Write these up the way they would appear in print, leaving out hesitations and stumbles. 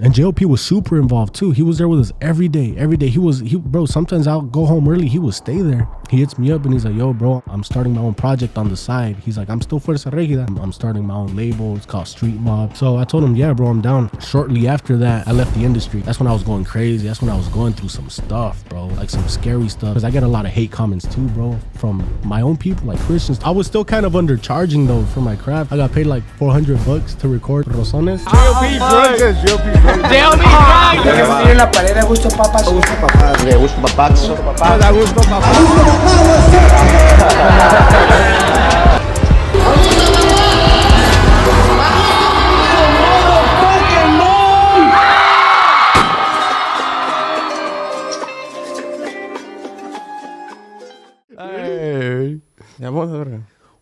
And JLP was super involved too. He was there with us every day. Bro, sometimes I'll go home early. He would stay there. He hits me up and he's like, yo, bro, I'm starting my own project on the side. He's like, I'm still Fuerza Regida. I'm starting my own label. It's called Street Mob. So I told him, yeah, bro, I'm down. Shortly after that, I left the industry. That's when I was going crazy. That's when I was going through some stuff, bro. Like some scary stuff. Because I get a lot of hate comments too, bro, from my own people, like Christians. I was still kind of undercharging though for my craft. I got paid like $400 to record Rosones. JLP drugs. JLP drugs. En la pared de Agushto Papa. Agushto Papa. De Agushto Papa. Agushto Papa.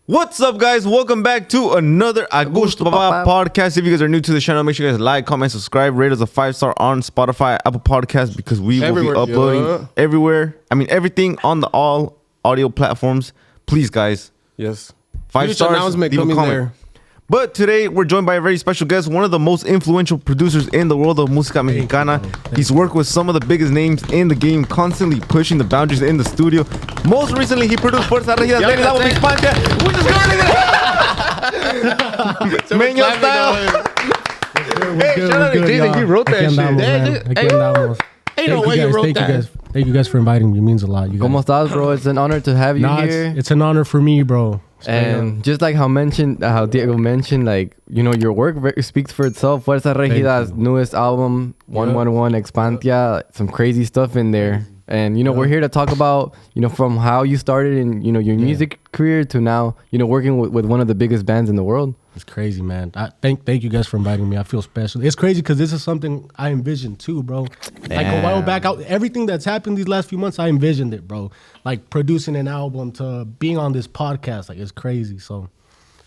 What's up, guys? Welcome back to another Agushto Papa podcast. If you guys are new to the channel, make sure you guys like, comment, subscribe, rate us a 5-star on Spotify, Apple Podcasts, because we will be uploading everywhere. I mean, everything on the all audio platforms. Please, guys. Yes. 5 stars. Announcement leave a coming comment. there. But today we're joined by a very special guest, one of the most influential producers in the world of música mexicana. He's worked with some of the biggest names in the game, constantly pushing the boundaries in the studio. Most recently, he produced Fuerza, Regida, 111XPANTIA. We're just going Meño Style. Hey, shout out to Jason. He wrote that shit. Hey, no way you wrote that. Thank you guys for inviting me. It means a lot. ¿Cómo estás, bro? It's an honor to have you here. It's an honor for me, bro. And just like how Diego mentioned, like, you know, your work speaks for itself. Fuerza Regida's newest album, 111XPANTIA, some crazy stuff in there. And, you know, we're here to talk about, you know, from how you started in, you know, your music career to now, you know, working with one of the biggest bands in the world. It's crazy, man. Thank you guys for inviting me. I feel special. It's crazy because this is something I envisioned too, bro. Like a while back, everything that's happened these last few months, I envisioned it, bro. Like producing an album to being on this podcast, like it's crazy. So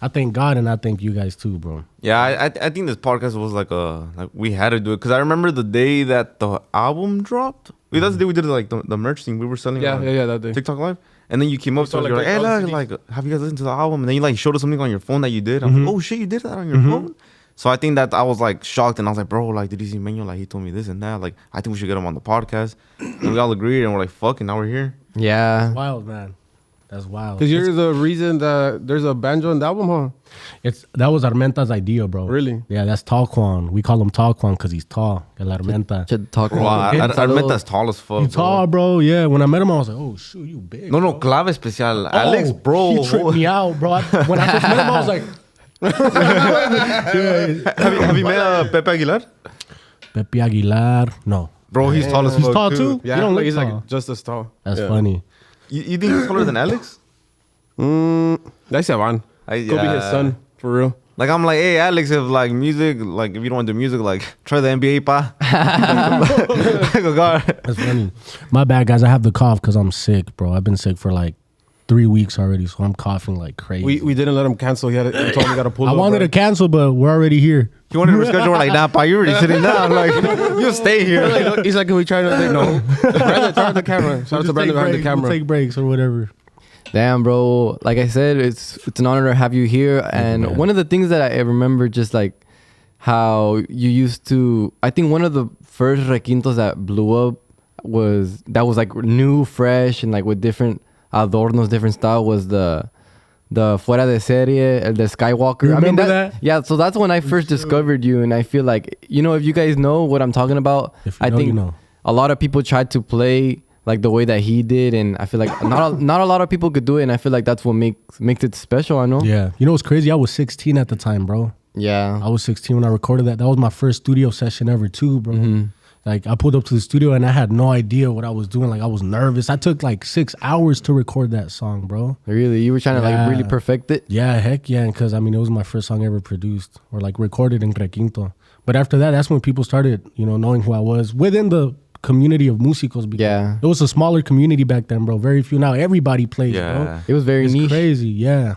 I thank God and I thank you guys too, bro. Yeah, I think this podcast was like we had to do it because I remember the day that the album dropped. That's the day we did like the merch thing. We were selling that day. TikTok Live. And then you came up to us, you're like, hey, look, have you guys listened to the album? And then you like showed us something on your phone that you did. I'm like, oh shit, you did that on your phone? So I think that I was like shocked and I was like, bro, like, did you see Meño? Like, he told me this and that. Like, I think we should get him on the podcast. And we all agreed and we're like, fuck, and now we're here. Yeah. That's wild, man. That's wild. Because you're the reason that there's a banjo in the album, huh? That was Armenta's idea, bro. Really? Yeah, that's Talquan. We call him Talquan because he's tall. El Armenta. Armenta's tall as fuck. He's tall, bro. Yeah, when I met him, I was like, oh, shoot, you big. No, clave especial. Alex, bro. He tripped me out, bro. When I first met him, I was like... Have you met Pepe Aguilar? Pepe Aguilar? No. Bro, he's tall as fuck. He's tall too? Yeah, you don't look he's tall. like just as tall. That's funny. You think he's taller than Alex? That's Evan. Could be his son, for real. Like, I'm like, hey, Alex, if like music, like if you don't want to do music, like try the NBA, pa. That's funny. My bad, guys. I have the cough because I'm sick, bro. I've been sick for like 3 weeks already, so I'm coughing like crazy. We didn't let him cancel. He told me we got to pull I wanted to cancel, but we're already here. He wanted to reschedule. We're like, nah, pa, you're already sitting down. Like, you stay here. He's like, can we try to? No. Brandon, turn on the camera. Shout out to Brandon behind the camera. We'll take breaks or whatever. Damn, bro. Like I said, it's an honor to have you here. And one of the things that I remember, just like how you used to, I think one of the first requintos that blew up was like new, fresh, and like with different adornos, different style, was the Fuera de Serie, the Skywalker. You remember that? Yeah, so that's when I first discovered you. And I feel like, you know, if you guys know what I'm talking about, I think a lot of people tried to play like the way that he did, and I feel like not a lot of people could do it, and I feel like that's what makes it special. I know. Yeah, you know what's crazy? I was 16 at the time, bro. Yeah, I was 16 when I recorded that. That was my first studio session ever, too, bro. Like I pulled up to the studio and I had no idea what I was doing. Like I was nervous. I took like 6 hours to record that song, bro. Really? You were trying to like really perfect it? Yeah, heck yeah. Because I mean, it was my first song ever produced or like recorded in Requinto. But after that, that's when people started, you know, knowing who I was within the community of músicos. Yeah, it was a smaller community back then, bro. Very few. Now everybody plays, bro. It was very niche. Crazy. Yeah,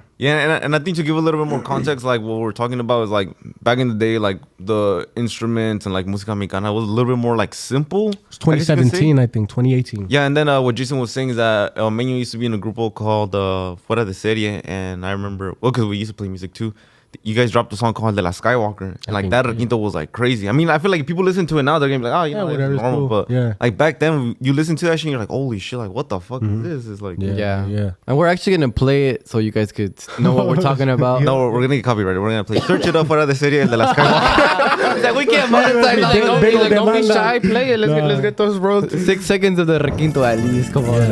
and I think to give a little bit more context, like what we're talking about is like back in the day, like the instruments and like música mexicana was a little bit more like simple. It's 2017, I think 2018. Yeah, and then what Jason was saying is that Meño used to be in a group called Fuera de Serie, and I remember, well, because we used to play music too. you guys dropped a song called De La Skywalker, and like that requinto was like crazy. I mean, I feel like if people listen to it now, they're gonna be like, oh, you know, whatever, it's normal. cool. But like back then, you listen to that shit, and you're like, holy shit, like what the fuck is this? It's like yeah. And we're actually gonna play it so you guys could know what we're talking about. No, we're gonna get copyrighted. We're gonna play. Search it up fuera de serie De La Skywalker. Like we can't monetize. Like, don't be shy. Play it. Let's get those royalties. 6 seconds of the requinto at least. Come on.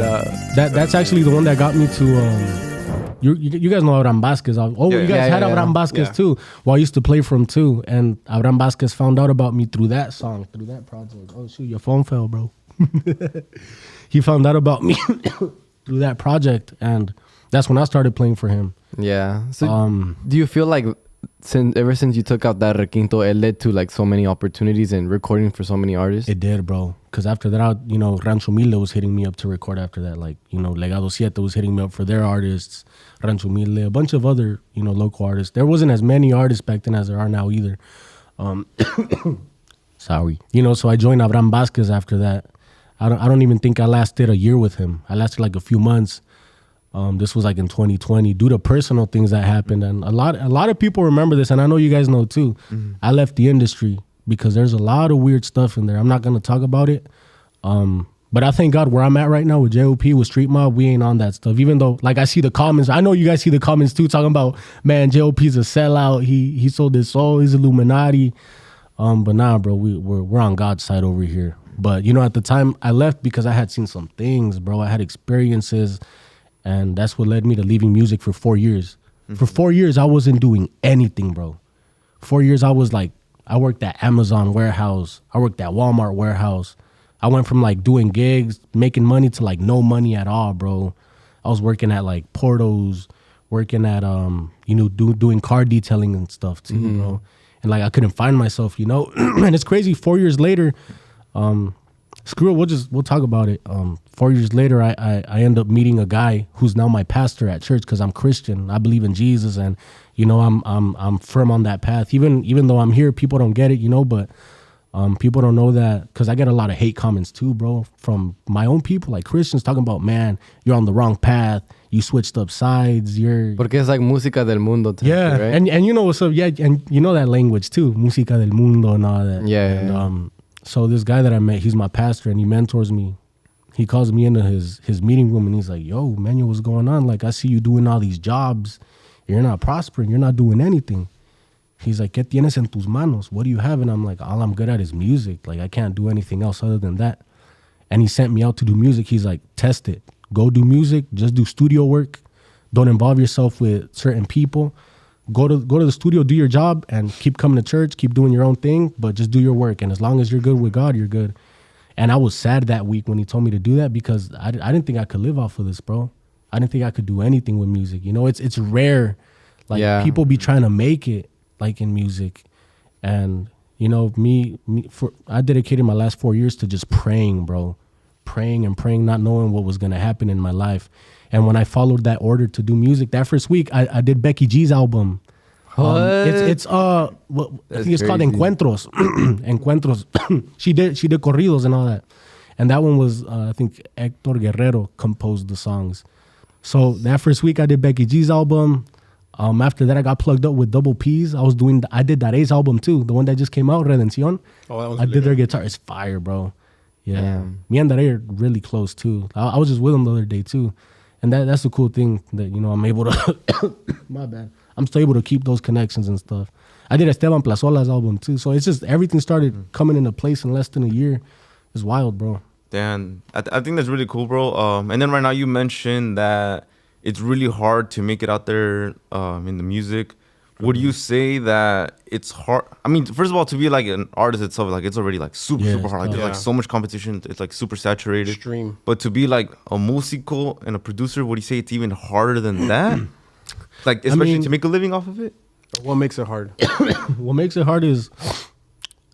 That's actually the one that got me to. You guys know Abraham Vasquez. You guys had Abraham Vasquez too. Well, I used to play for him too. And Abraham Vasquez found out about me through that song, through that project. Oh, shoot, your phone fell, bro. He found out about me through that project. And that's when I started playing for him. Yeah. So do you feel like ever since you took out that requinto, it led to like so many opportunities and recording for so many artists? It did, bro. Because after that, Rancho Humilde was hitting me up to record after that. Like, Legado Siete was hitting me up for their artists. Rancho Humilde, a bunch of other, local artists. There wasn't as many artists back then as there are now either. Sorry. So I joined Abraham Vasquez after that. I don't even think I lasted a year with him. I lasted like a few months. This was like in 2020 due to personal things that happened. And a lot of people remember this, and I know you guys know too. I left the industry because there's a lot of weird stuff in there. I'm not going to talk about it. But I thank God where I'm at right now with JOP, with Street Mob, we ain't on that stuff. Even though, like, I see the comments. I know you guys see the comments too talking about, man, JOP's a sellout. He sold his soul. He's Illuminati. But nah, bro, we're on God's side over here. But, at the time I left because I had seen some things, bro. I had experiences. And that's what led me to leaving music for 4 years. For 4 years, I wasn't doing anything, bro. 4 years, I worked at Amazon warehouse. I worked at Walmart warehouse. I went from like doing gigs, making money to like no money at all, bro. I was working at like Portos, working at, doing car detailing and stuff too, bro. And like, I couldn't find myself, and it's crazy. 4 years later, screw it, we'll talk about it. 4 years later, I end up meeting a guy who's now my pastor at church because I'm Christian. I believe in Jesus, and I'm firm on that path. Even though I'm here, people don't get it, but people don't know that because I get a lot of hate comments too, bro, from my own people, like Christians, talking about, man, you're on the wrong path. You switched up sides. Porque es like música del mundo. Yeah, right? and you know what's up. Yeah, and you know that language too, música del mundo and all that. Yeah. And, so this guy that I met, he's my pastor and he mentors me. He calls me into his meeting room and he's like, yo, Meño, what's going on? Like, I see you doing all these jobs. You're not prospering. You're not doing anything. He's like, ¿Qué tienes en tus manos? What do you have? And I'm like, all I'm good at is music. Like, I can't do anything else other than that. And he sent me out to do music. He's like, test it. Go do music. Just do studio work. Don't involve yourself with certain people. Go to the studio, do your job, and keep coming to church, keep doing your own thing, but just do your work. And as long as you're good with God, you're good. And I was sad that week when he told me to do that because I didn't think I could live off of this, bro. I didn't think I could do anything with music. It's rare. Like, people be trying to make it, like, in music. And, I dedicated my last 4 years to just praying, bro. Praying and praying, not knowing what was going to happen in my life. And when I followed that order to do music, that first week, I did Becky G's album. I think it's called Encuentros. Encuentros. She did corridos and all that. And that one was, I think Hector Guerrero composed the songs. So that first week I did Becky G's album. After that I got plugged up with Double P's. I did Dare's album too, the one that just came out, Redención. I did their guitar. It's fire, bro. Yeah. Damn. Me and Dare are really close too. I was just with him the other day too. And that's the cool thing that, I'm able to, my bad. I'm still able to keep those connections and stuff. I did Esteban Plazola's album too. So it's just everything started coming into place in less than a year. It's wild, bro. Dan, I think that's really cool, bro. And then right now you mentioned that it's really hard to make it out there in the music. Would you say that it's hard? I mean, first of all, to be like an artist itself, like it's already like super hard. Like there's like so much competition. It's like super saturated. Extreme. But to be like a músico and a producer, would you say it's even harder than that? Like, especially to make a living off of it? What makes it hard? What makes it hard is,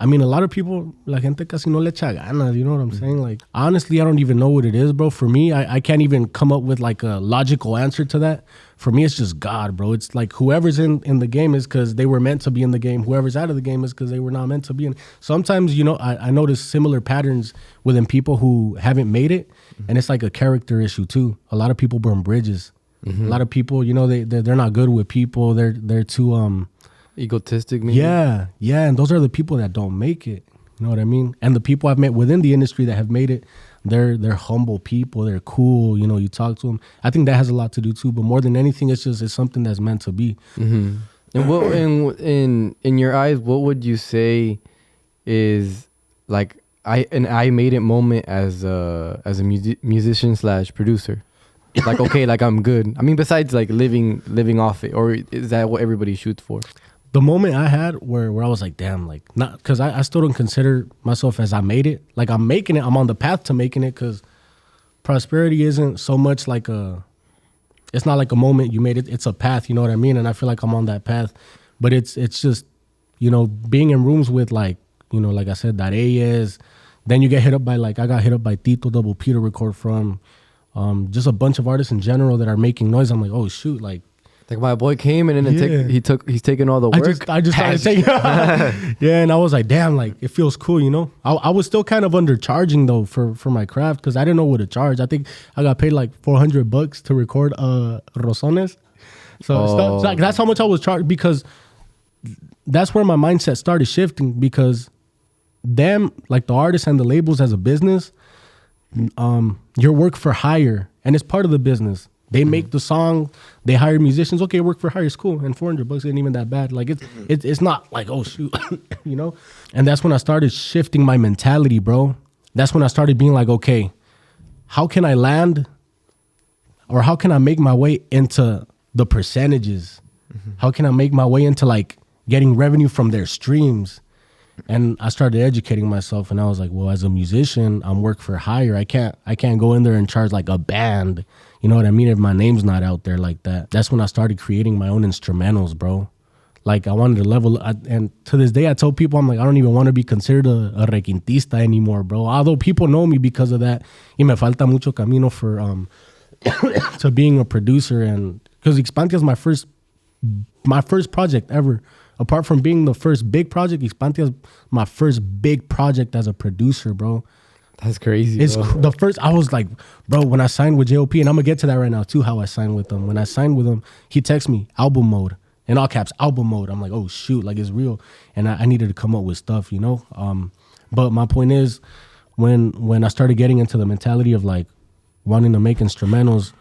a lot of people, la gente casi no le echa ganas, you know what I'm saying? Like, honestly, I don't even know what it is, bro. For me, I can't even come up with like a logical answer to that. For me, it's just God, bro. It's like whoever's in the game is because they were meant to be in the game. Whoever's out of the game is because they were not meant to be in. Sometimes, I notice similar patterns within people who haven't made it. And it's like a character issue too. A lot of people burn bridges. A lot of people, you know, they're not good with people. They're too egotistic, maybe. Yeah, and those are the people that don't make it. You know what I mean? And the people I've met within the industry that have made it, they're humble people. They're cool. You know, you talk to them. I think that has a lot to do too. But more than anything, it's something that's meant to be. And what in your eyes, what would you say is like I made it moment as a musician / producer? Like, okay, like I'm good. I mean, besides like living off it, or is that what everybody shoots for? The moment I had where I was like, damn, like, not, because I still don't consider myself as I made it. Like, I'm making it. I'm on the path to making it, because prosperity isn't so much like it's not like a moment you made it. It's a path, you know what I mean? And I feel like I'm on that path. But it's just, you know, being in rooms with, like, you know, like I said, Dareyes. Then you get hit up by, like, I got hit up by Tito Double P to record from. Just a bunch of artists in general that are making noise. I'm like, oh shoot, like my boy came and then he's taking all the work. I just started taking yeah, and I was like, damn, like it feels cool, you know. I was still kind of undercharging though for my craft, because I didn't know what to charge. I think I got paid like $400 to record Rosones. So that's how much I was charged, because that's where my mindset started shifting, because them, like the artists and the labels as a business, your work for hire, and it's part of the business. They make the song, they hire musicians. Okay, work for hire is cool, and $400 isn't even that bad. Like it's not like, oh shoot, you know. And that's when I started shifting my mentality, bro. That's when I started being like, okay, how can I land, or how can I make my way into the percentages? How can I make my way into like getting revenue from their streams? And I started educating myself, and I was like, well, as a musician, I'm work for hire. I can't go in there and charge like a band. You know what I mean? If my name's not out there like that. That's when I started creating my own instrumentals, bro. Like I wanted to level, and to this day, I tell people, I'm like, I don't even want to be considered a requintista anymore, bro. Although people know me because of that. Y me falta mucho camino for to being a producer, and because Expansia is my first project ever. Apart from being the first big project, Expansia is my first big project as a producer, bro. That's crazy. It's the first. I was like, bro, when I signed with JOP, and I'm gonna get to that right now too, how I signed with them. When I signed with him, he texted me album mode, in all caps, album mode. I'm like, oh shoot, like it's real, and I needed to come up with stuff, you know. But my point is, when I started getting into the mentality of like wanting to make instrumentals,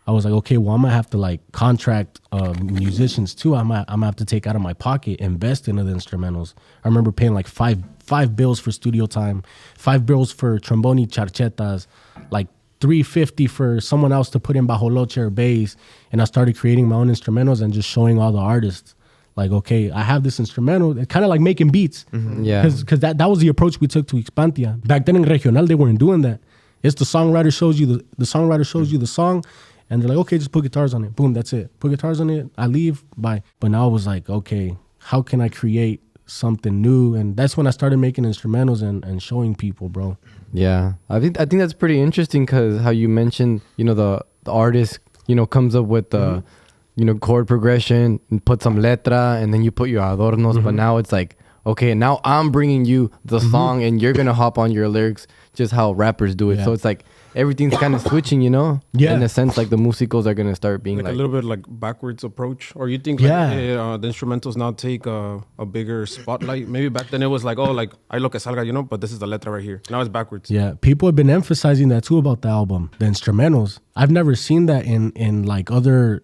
I was like, okay, well, I'm gonna have to like contract musicians too. I'm gonna have to take out of my pocket, invest into the instrumentals. I remember paying like five bills for studio time, 5 bills for trombone charchetas, like $350 for someone else to put in bajoloche or bass. And I started creating my own instrumentals and just showing all the artists, like, okay, I have this instrumental, kind of like making beats. Yeah, because that was the approach we took to Expansia. Back then in Regional, they weren't doing that. It's the songwriter shows you the songwriter shows you the song. And they're like, okay, just put guitars on it. Boom, that's it. Put guitars on it. I leave. Bye. But now I was like, okay, how can I create something new? And that's when I started making instrumentals and showing people, bro. Yeah, I think that's pretty interesting, because how you mentioned, you know, the artist, you know, comes up with the, you know, chord progression and put some letra, and then you put your adornos. But now it's like, okay, now I'm bringing you the song, and you're gonna hop on your lyrics, just how rappers do it. So it's like everything's kind of switching, you know? Yeah. In a sense, like the musicals are gonna start being like a little bit like backwards approach. Or you think like, the instrumentals now take a bigger spotlight? Maybe back then it was like, oh, like I lo que salga, you know, but this is the letra right here. Now it's backwards. Yeah, people have been emphasizing that too about the album, the instrumentals. I've never seen that in like other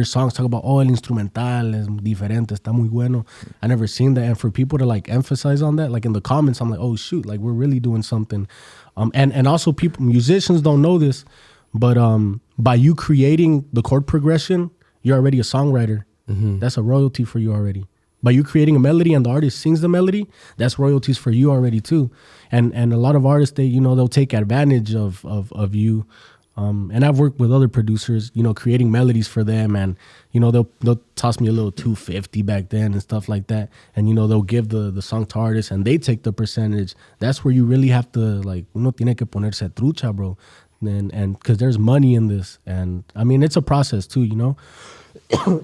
songs talk about, oh, el instrumental es diferente, está muy bueno. I never seen that, and for people to like emphasize on that, like in the comments, I'm like, oh shoot, like we're really doing something. And also musicians don't know this, but by you creating the chord progression, you're already a songwriter. That's a royalty for you already. By you creating a melody and the artist sings the melody, that's royalties for you already too. And a lot of artists, they'll take advantage of you. And I've worked with other producers, creating melodies for them, and they'll toss me a little $250 back then and stuff like that, and they'll give the song to artists and they take the percentage. That's where you really have to, like, uno tiene que ponerse trucha, bro, and because there's money in this, and I mean it's a process too,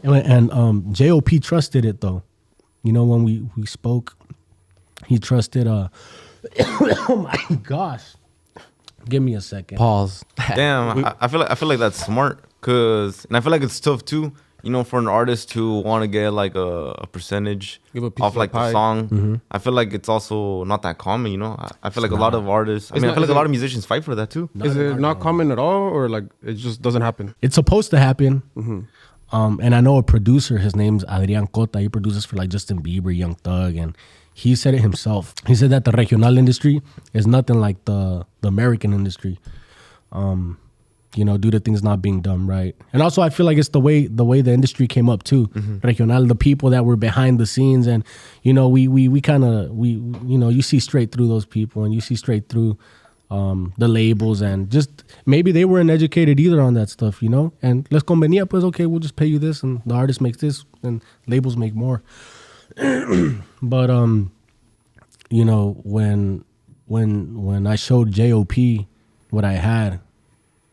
and JOP trusted it though, when we spoke, he trusted. Oh my gosh. Give me a second. Pause. Damn, I feel like that's smart. and I feel like it's tough too, you know, for an artist to want to get like a percentage off like the song. Mm-hmm. I feel like it's also not that common, you know. I feel like a lot of artists, I feel like a lot of musicians fight for that too. Is it not common at all, or like it just doesn't happen? It's supposed to happen. And I know a producer, his name's Adrian Cota. He produces for like Justin Bieber, Young Thug, and he said it himself. He said that the regional industry is nothing like the American industry. You know, due to things not being done right. And also I feel like it's the way the industry came up too. Regional, the people that were behind the scenes, and you know, we you know, you see straight through those people, and you see straight through the labels, and just maybe they weren't educated either on that stuff, you know. And les convenía, pues okay, we'll just pay you this, and the artist makes this, and labels make more. But you know, when I showed JOP what I had,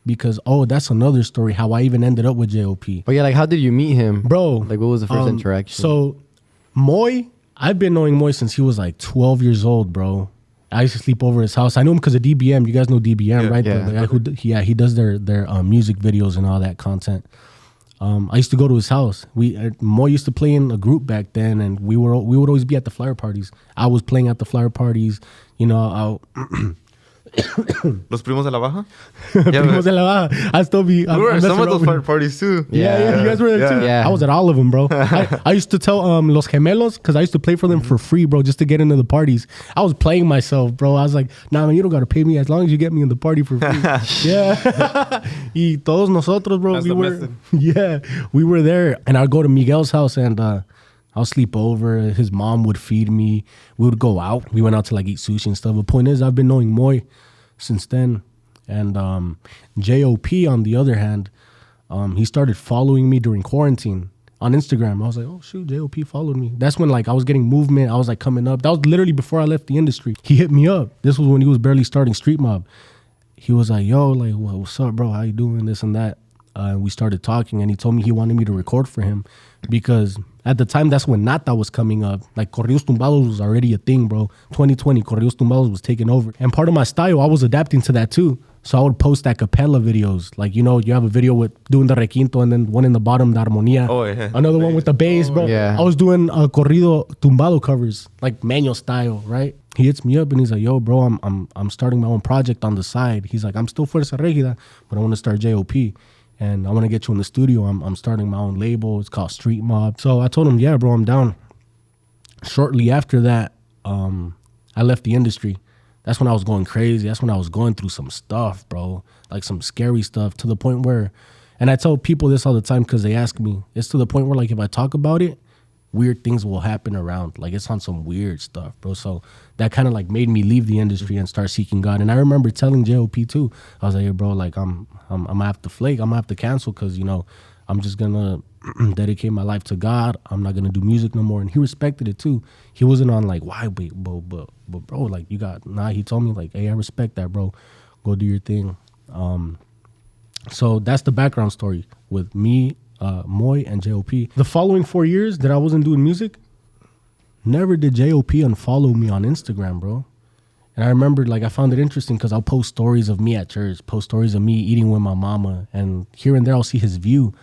because that's another story, how I even ended up with JOP. But yeah, like how did you meet him, bro? Like what was the first interaction? So Moy, I've been knowing Moy since he was like 12 years old, bro. I used to sleep over his house. I knew him because of DBM. You guys know DBM, right? Yeah. The guy who he does their music videos and all that content. I used to go to his house. Moy used to play in a group back then, and we would always be at the flyer parties. I was playing at the flyer parties, you know. Los Primos de la Baja? Primos de la Baja. I still be. We were at some of those flyer parties too. Yeah, you guys were there too. Yeah. I was at all of them, bro. I used to tell Los Gemelos, because I used to play for them for free, bro, just to get into the parties. I was playing myself, bro. I was like, nah, man, you don't got to pay me as long as you get me in the party for free. Yeah. Y todos nosotros, bro, we were there. And I'd go to Miguel's house, and I'll sleep over. His mom would feed me. We would go out. We went out to like eat sushi and stuff. The point is, I've been knowing Moy since then. And JOP, on the other hand, he started following me during quarantine on Instagram. I was like, oh shoot, JOP followed me. That's when like I was getting movement. I was like coming up. That was literally before I left the industry. He hit me up. This was when he was barely starting Street Mob. He was like, yo, like, what's up, bro? How you doing? This and that. We started talking, and he told me he wanted me to record for him because at the time, that's when Nata was coming up. Like, Corridos Tumbados was already a thing, bro. 2020, Corridos Tumbados was taking over. And part of my style, I was adapting to that too. So I would post a cappella videos. Like, you know, you have a video with doing the requinto, and then one in the bottom, the armonía. Oh, yeah. Another one with the bass, bro. Yeah. I was doing Corrido Tumbado covers, like Meño Style, right? He hits me up and he's like, yo, bro, I'm starting my own project on the side. He's like, I'm still Fuerza Regida, but I want to start JOP. And I want to get you in the studio. I'm starting my own label. It's called Street Mob. So I told him, yeah, bro, I'm down. Shortly after that, I left the industry. That's when I was going crazy. That's when I was going through some stuff, bro. Like some scary stuff, to the point where, and I tell people this all the time because they ask me, it's to the point where like if I talk about it, weird things will happen around. Like it's on some weird stuff, bro. So that kind of like made me leave the industry and start seeking God. And I remember telling JOP too. I was like, hey, bro, like I'm gonna have to flake. I'm gonna have to cancel because, you know, I'm just gonna dedicate my life to God. I'm not gonna do music no more. And he respected it too. He wasn't on like, why, but bro, like you got, nah, he told me like, hey, I respect that, bro. Go do your thing. So that's the background story with me, Moy, and JOP. The following 4 years that I wasn't doing music, never did JOP unfollow me on Instagram, bro. And I remember, like, I found it interesting because I'll post stories of me at church, post stories of me eating with my mama, and here and there I'll see his view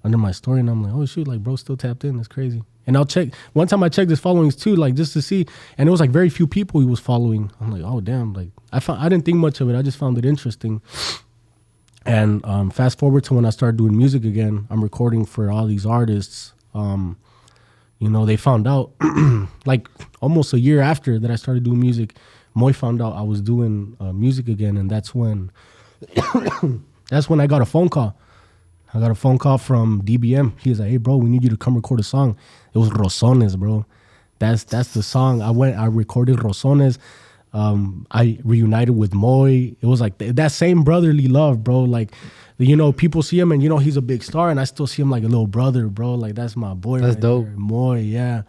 under my story, and I'm like, oh shoot, like, bro, still tapped in. That's crazy. And I'll check. One time I checked his followings too, like, just to see, and it was like very few people he was following. I'm like, oh damn, like I didn't think much of it. I just found it interesting. And fast forward to when I started doing music again, I'm recording for all these artists. You know, they found out like almost a year after that I started doing music, Moy found out I was doing music again, and that's when I got a phone call. I got a phone call from DBM. He was like, hey, bro, we need you to come record a song. It was Rosones, bro. That's the song. I recorded Rosones. I reunited with Moy. It was like that same brotherly love, bro. Like, you know, people see him and, you know, he's a big star, and I still see him like a little brother, bro. Like, that's my boy. That's right dope. there. Moy, yeah.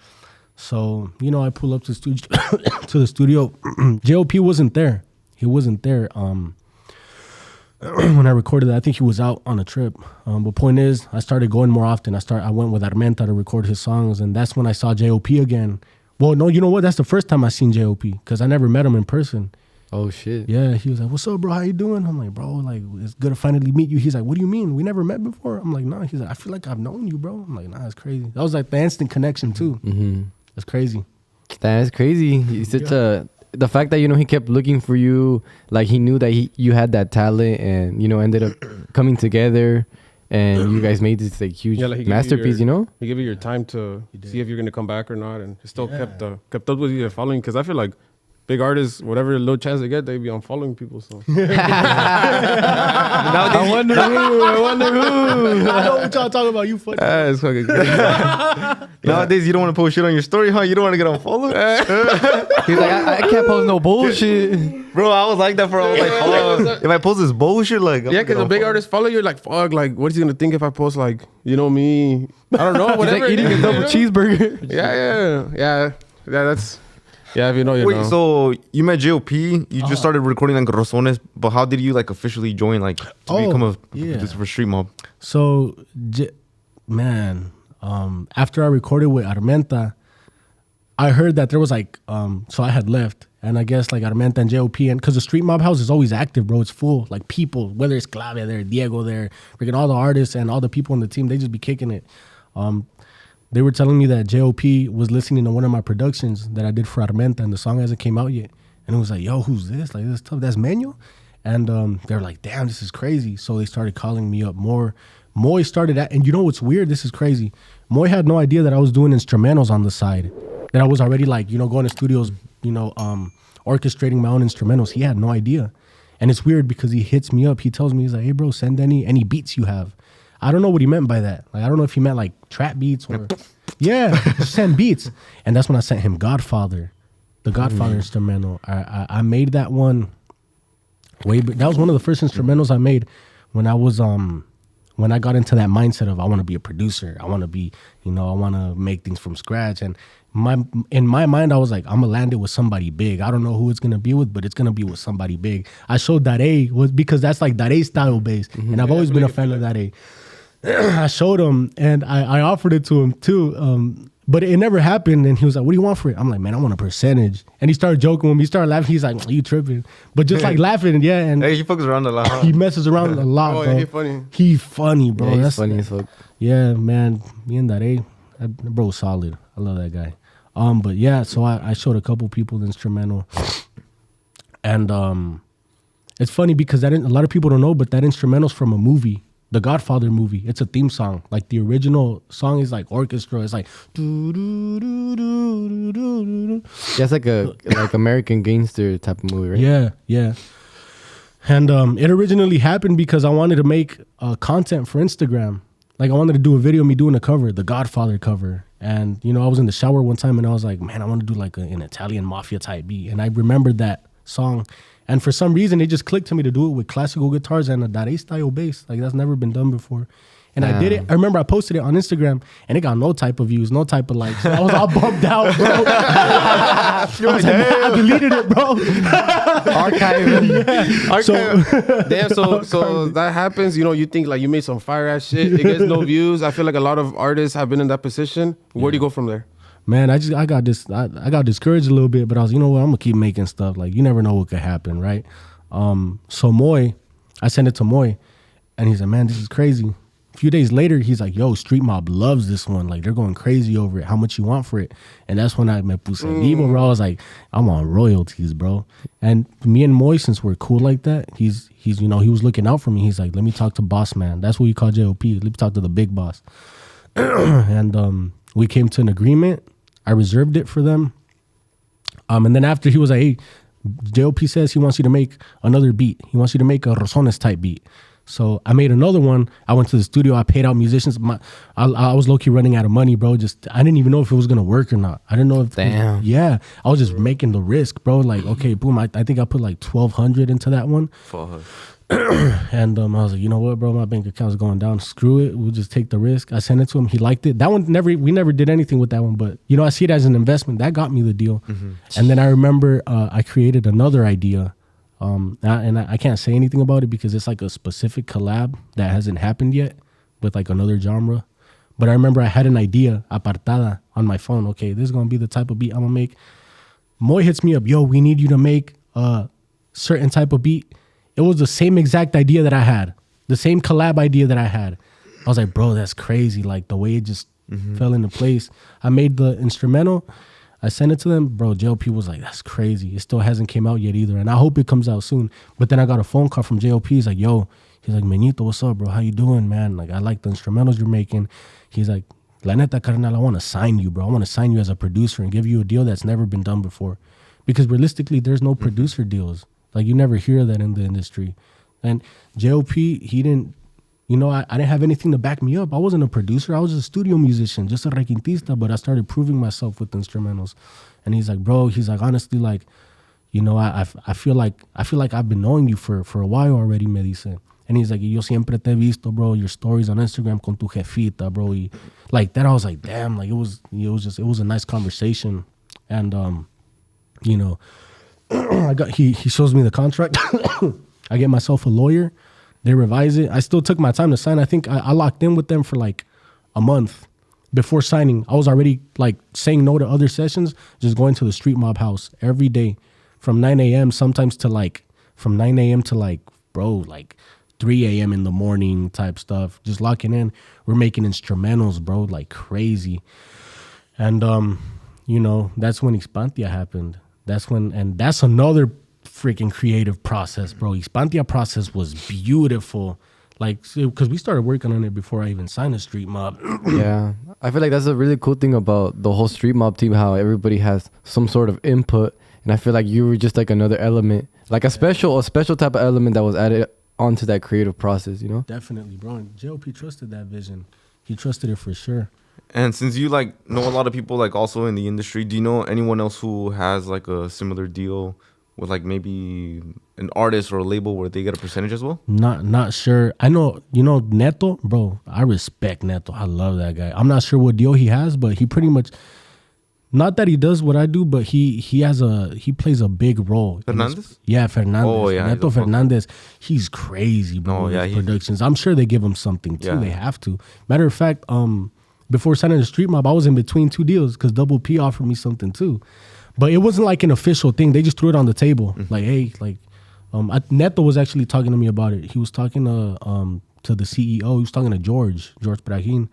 So, you know, I pull up to the studio. JOP wasn't there. He wasn't there when I recorded that. I think he was out on a trip. But point is, I started going more often. I went with Armenta to record his songs, and that's when I saw JOP again. Well, no, you know what? That's the first time I seen JOP because I never met him in person. Oh shit. Yeah, he was like, "What's up, bro? How you doing?" I'm like, "Bro, like it's good to finally meet you." He's like, "What do you mean? We never met before?" I'm like, "No." He's like, "I feel like I've known you, bro." I'm like, "Nah, it's crazy." That was like the instant connection too. Mm-hmm. That's crazy. That's crazy. He's such the fact that he kept looking for you, like he knew that you had that talent, and ended up coming together, and you guys made this like huge masterpiece. He gave you your time to see if you're gonna come back or not, and still kept up with you following. Because I feel like big artists, whatever little chance they get, they be unfollowing people. So I wonder who. I know what y'all talking about. You funny. It's fucking good. Nowadays, you don't want to post shit on your story, huh? You don't want to get unfollowed. He's like, I can't post no bullshit. Bro, I was like that for. I was like, fuck. If I post this bullshit, like, yeah, because a big artist follow you, like, fuck, like, what is he gonna think if I post, like, me? I don't know, whatever. He's like eating a double cheeseburger. Yeah. That's. Yeah, if you know, you know. Wait, so you met JOP, you just started recording like Rosones, but how did you like officially join, like, to become a producer for Street Mob? So, after I recorded with Armenta, I heard that there was like, so I had left, and I guess like Armenta and JOP, and because the Street Mob house is always active, bro. It's full, like people, whether it's Clave there, Diego there, freaking all the artists and all the people on the team, they just be kicking it. They were telling me that JOP was listening to one of my productions that I did for Armenta, and the song hasn't came out yet. And it was like, "Yo, who's this? Like, this is tough. That's Meño." And they're like, "Damn, this is crazy." So they started calling me up more. Moy started at, and you know what's weird? This is crazy. Moy had no idea that I was doing instrumentals on the side. That I was already like, going to studios, orchestrating my own instrumentals. He had no idea. And it's weird because he hits me up. He tells me, he's like, "Hey, bro, send any beats you have." I don't know what he meant by that. Like, I don't know if he meant like trap beats or just send beats. And that's when I sent him Godfather, the Godfather instrumental. I made that one that was one of the first instrumentals I made when I was when I got into that mindset of I want to be a producer. I want to be, I want to make things from scratch. And in my mind, I was like, I'm gonna land it with somebody big. I don't know who it's gonna be with, but it's gonna be with somebody big. I showed Dare because that's like Dare style bass, and I've always been a fan of Dare. I showed him, and I offered it to him too, but it never happened. And he was like, "What do you want for it?" I'm like, "Man, I want a percentage." And he started joking with me. He started laughing. He's like, "You tripping?" But just like laughing, and and hey, he fucks around a lot. Huh? He messes around a lot, bro. Yeah, he funny. He funny, bro. Yeah, he's funny as fuck. Yeah, man. Me and that bro, solid. I love that guy. But yeah, so I showed a couple people the instrumental, and it's funny because a lot of people don't know, but that instrumental's from a movie. The Godfather movie. It's a theme song. Like the original song is like orchestra. It's like That's like a American Gangster type of movie, right? Yeah. And it originally happened because I wanted to make content for Instagram. Like I wanted to do a video of me doing a cover, the Godfather cover. And I was in the shower one time and I was like, man, I want to do like an Italian mafia type beat. And I remembered that song. And for some reason, it just clicked to me to do it with classical guitars and a Dare style bass. Like that's never been done before. And I did it. I remember I posted it on Instagram and it got no type of views, no type of likes. So I was all bummed out, bro. I deleted it, bro. Archive. Damn, so that happens, you think like you made some fire ass shit. It gets no views. I feel like a lot of artists have been in that position. Where do you go from there? Man, I got discouraged a little bit, but I was, I'm gonna keep making stuff. Like you never know what could happen, right? So Moy, I sent it to Moy, and he's like, man, this is crazy. A few days later, he's like, yo, Street Mob loves this one. Like they're going crazy over it. How much you want for it? And that's when I met Pusanivo, bro. I was like, I'm on royalties, bro. And me and Moy, since we're cool like that, he's he was looking out for me. He's like, let me talk to boss man. That's what you call JOP. Let me talk to the big boss. And we came to an agreement. I reserved it for them. And then after he was like, hey, JOP says he wants you to make another beat. He wants you to make a Rosones type beat. So I made another one. I went to the studio. I paid out musicians. I was low-key running out of money, bro. I didn't even know if it was going to work or not. I didn't know if... Damn. Yeah. I was just making the risk, bro. Like, okay, boom. I think I put like $1,200 into that one. Fuck. And I was like, you know what, bro? My bank account's going down. Screw it. We'll just take the risk. I sent it to him. He liked it. That one, we never did anything with that one. But, I see it as an investment. That got me the deal. Mm-hmm. And then I remember I created another idea. And I can't say anything about it because it's like a specific collab that hasn't happened yet with like another genre. But I remember I had an idea, apartada, on my phone. Okay, this is going to be the type of beat I'm going to make. Moy hits me up. Yo, we need you to make certain type of beat. It was the same exact idea that I had, the same collab idea that I had. I was like, bro, that's crazy. Like the way it just fell into place. I made the instrumental. I sent it to them. Bro, JLP was like, that's crazy. It still hasn't came out yet either. And I hope it comes out soon. But then I got a phone call from JLP. He's like, yo, he's like, Meñito, what's up, bro? How you doing, man? Like, I like the instrumentals you're making. He's like, la neta, carnal, I want to sign you, bro. I want to sign you as a producer and give you a deal that's never been done before. Because realistically, there's no producer deals. Like, you never hear that in the industry. And JLP, he didn't, you know, I didn't have anything to back me up. I wasn't a producer. I was a studio musician, just a requintista, but I started proving myself with instrumentals. And he's like, bro, he's like, honestly, like, you know, I feel like I've been knowing you for a while already, me dice. And he's like, yo siempre te he visto, bro, your stories on Instagram con tu jefita, bro. Y like that, I was like, damn, like it was a nice conversation. And, you know, he shows me the contract. I get myself a lawyer. They revise it. I still took my time to sign. I think I locked in with them for like a month before signing. I was already like saying no to other sessions, just going to the Street Mob house every day from 9 a.m. sometimes to like from 9 a.m. to like, bro, like 3 a.m. in the morning type stuff. Just locking in. We're making instrumentals, bro, like crazy. And, you know, that's when Expansia happened. That's when, and that's another freaking creative process, bro. Expansia process was beautiful. Like, because we started working on it before I even signed a Street Mob. Yeah. I feel like that's a really cool thing about the whole Street Mob team, how everybody has some sort of input. And I feel like you were just like another element, like a special type of element that was added onto that creative process, you know? Definitely, bro. And JLP trusted that vision. He trusted it for sure. And since you like know a lot of people like also in the industry, do you know anyone else who has like a similar deal with like maybe an artist or a label where they get a percentage as well? Not sure. I know, you know, Neto, bro. I respect Neto. I love that guy. I'm not sure what deal he has, but he pretty much, not that he does what I do, but he plays a big role. Fernandez? Yeah, Fernandez. Oh, yeah, Neto Fernandez. He's crazy, bro. Oh, yeah, his productions. I'm sure they give him something too. Yeah. They have to. Matter of fact, before signing the Street Mob, I was in between two deals because Double P offered me something too. But it wasn't like an official thing. They just threw it on the table. Like, hey, like, Neto was actually talking to me about it. He was talking to the CEO. He was talking to George Brahin.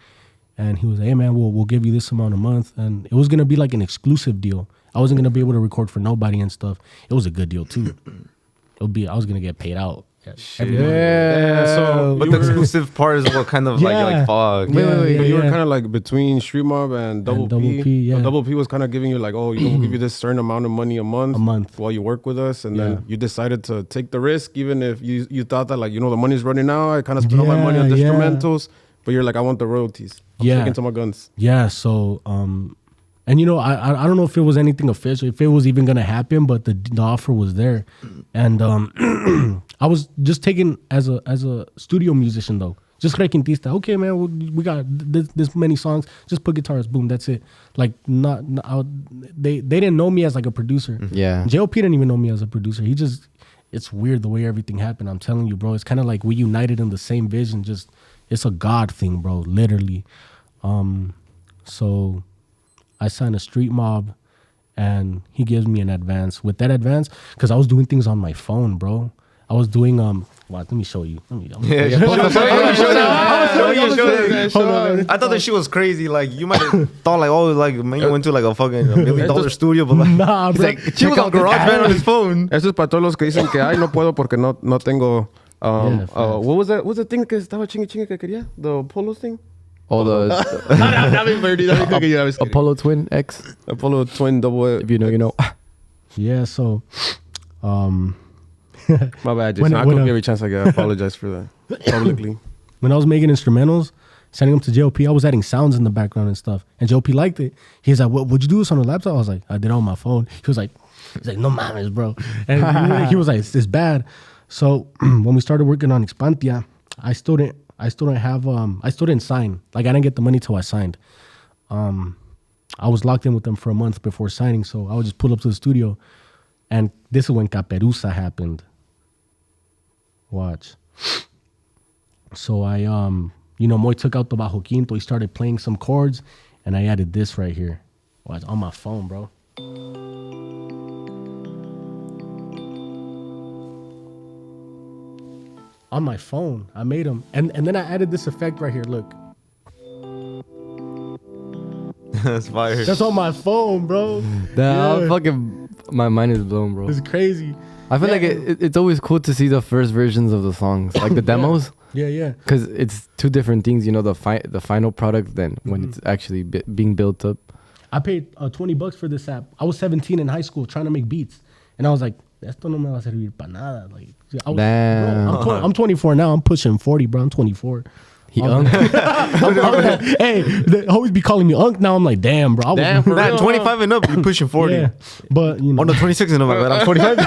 And he was like, hey, man, we'll give you this amount a month. And it was going to be like an exclusive deal. I wasn't going to be able to record for nobody and stuff. It was a good deal, too. I was going to get paid out. Yeah. So, but the exclusive part is what kind of like fuck. Wait. You were kind of like between Street Mob and Double P. Yeah. So Double P was kind of giving you like, oh, we'll give you this certain amount of money a month while you work with us, and then you decided to take the risk, even if you thought that like, you know, the money's running out. I kind of spent all my money on the instrumentals, but you're like, I want the royalties. I'm sticking to my guns. Yeah. So and you know, I don't know if it was anything official, if it was even gonna happen, but the offer was there, and I was just taken as a studio musician though, just requintista. Okay, man, we got this many songs. Just put guitars, boom, that's it. Like they didn't know me as like a producer. Yeah, JLP didn't even know me as a producer. It's weird the way everything happened. I'm telling you, bro. It's kind of like we united in the same vision. Just it's a God thing, bro. Literally. So I signed a Street Mob, and he gives me an advance. With that advance, because I was doing things on my phone, bro. I was doing let me show you. I thought that shit was crazy. Like you might have thought like, oh, like man, you went to like a fucking $1 million studio, but like, nah, bro. Like, he was on GarageBand on his phone. Eso es para todos los que dicen que ay no puedo porque no tengo. What was that? What's the thing que estaba chingue que quería? The Polo thing. Oh, the Apollo Twin X. Apollo Twin double. If you know, you know. Yeah, so my bad, Jason. I could every chance I get. I apologize for that publicly. When I was making instrumentals, sending them to JLP, I was adding sounds in the background and stuff. And JLP liked it. He's like, would you do this on a laptop? I was like, I did it on my phone. He's like, no mames, bro. And he was like, it's bad. So when we started working on Expansia, I still didn't sign. Like I didn't get the money till I signed. I was locked in with them for a month before signing, so I would just pull up to the studio, and this is when Caperuza happened. Watch. So I Moy took out the bajo quinto, he started playing some chords, and I added this right here. Watch, on my phone, bro. on my phone. I made them, and then I added this effect right here. Look, That's fire. that's on my phone, bro. Nah, fucking, my mind is blown, bro. It's crazy. I feel like it's always cool to see the first versions of the songs, like the demos. Yeah. Because it's two different things, you know, the final product than when it's actually being built up. I paid $20 for this app. I was 17 in high school trying to make beats, and I was like, "Esto no me va a servir para nada." Like, Damn. bro, I'm 24 now. I'm pushing 40, bro. I'm 24. He Hey, they always be calling me Unk. Now I'm like, damn, bro. Damn, for Nah, real, 25 and up, you're pushing 40. Yeah, but you know, Oh, no, 26 and up, my bad. I'm 45.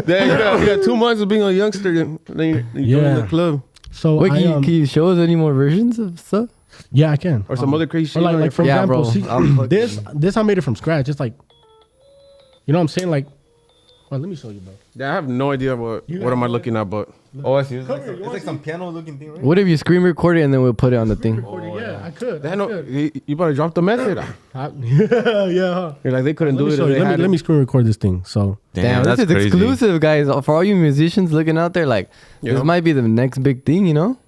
Damn, you got 2 months of being a youngster, then you go in the club. So wait, can you show us any more versions of stuff? Yeah, I can. Or some other crazy shit. Or like for Yeah, example, bro. see, this I made it from scratch. It's like, you know what I'm saying? Like, well, let me show you, bro. Yeah, I have no idea what am I looking at, but Oh, I see. It's like some piano looking thing, right? What if you screen record it and then we'll put it on the thing? Yeah, I could. they know, you better drop the message. Yeah. Huh. You're like, they couldn't do it. Show you. If they had Let it. me screen record this thing. So Damn, that's this is crazy. exclusive, guys. For all you musicians looking out there, like, this might be the next big thing, you know?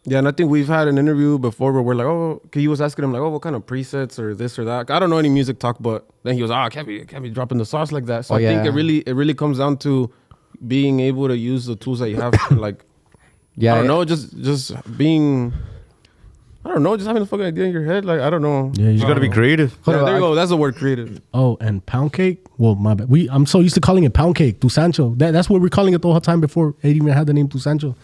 Yeah, and I think we've had an interview before where we're like, oh, he was asking him like, oh, what kind of presets or this or that. I don't know any music talk, but then he was, I can't be dropping the sauce like that. So I think it really comes down to being able to use the tools that you have. Like, Yeah, I don't know, just being, I don't know, just having a fucking idea in your head. Like, I don't know. yeah, You gotta be creative. Yeah, there you go. That's the word, creative. Oh, and pound cake. Well, my bad. I'm so used to calling it pound cake, Tu Sancho. That's what we're calling it the whole time before it even had the name Tu Sancho.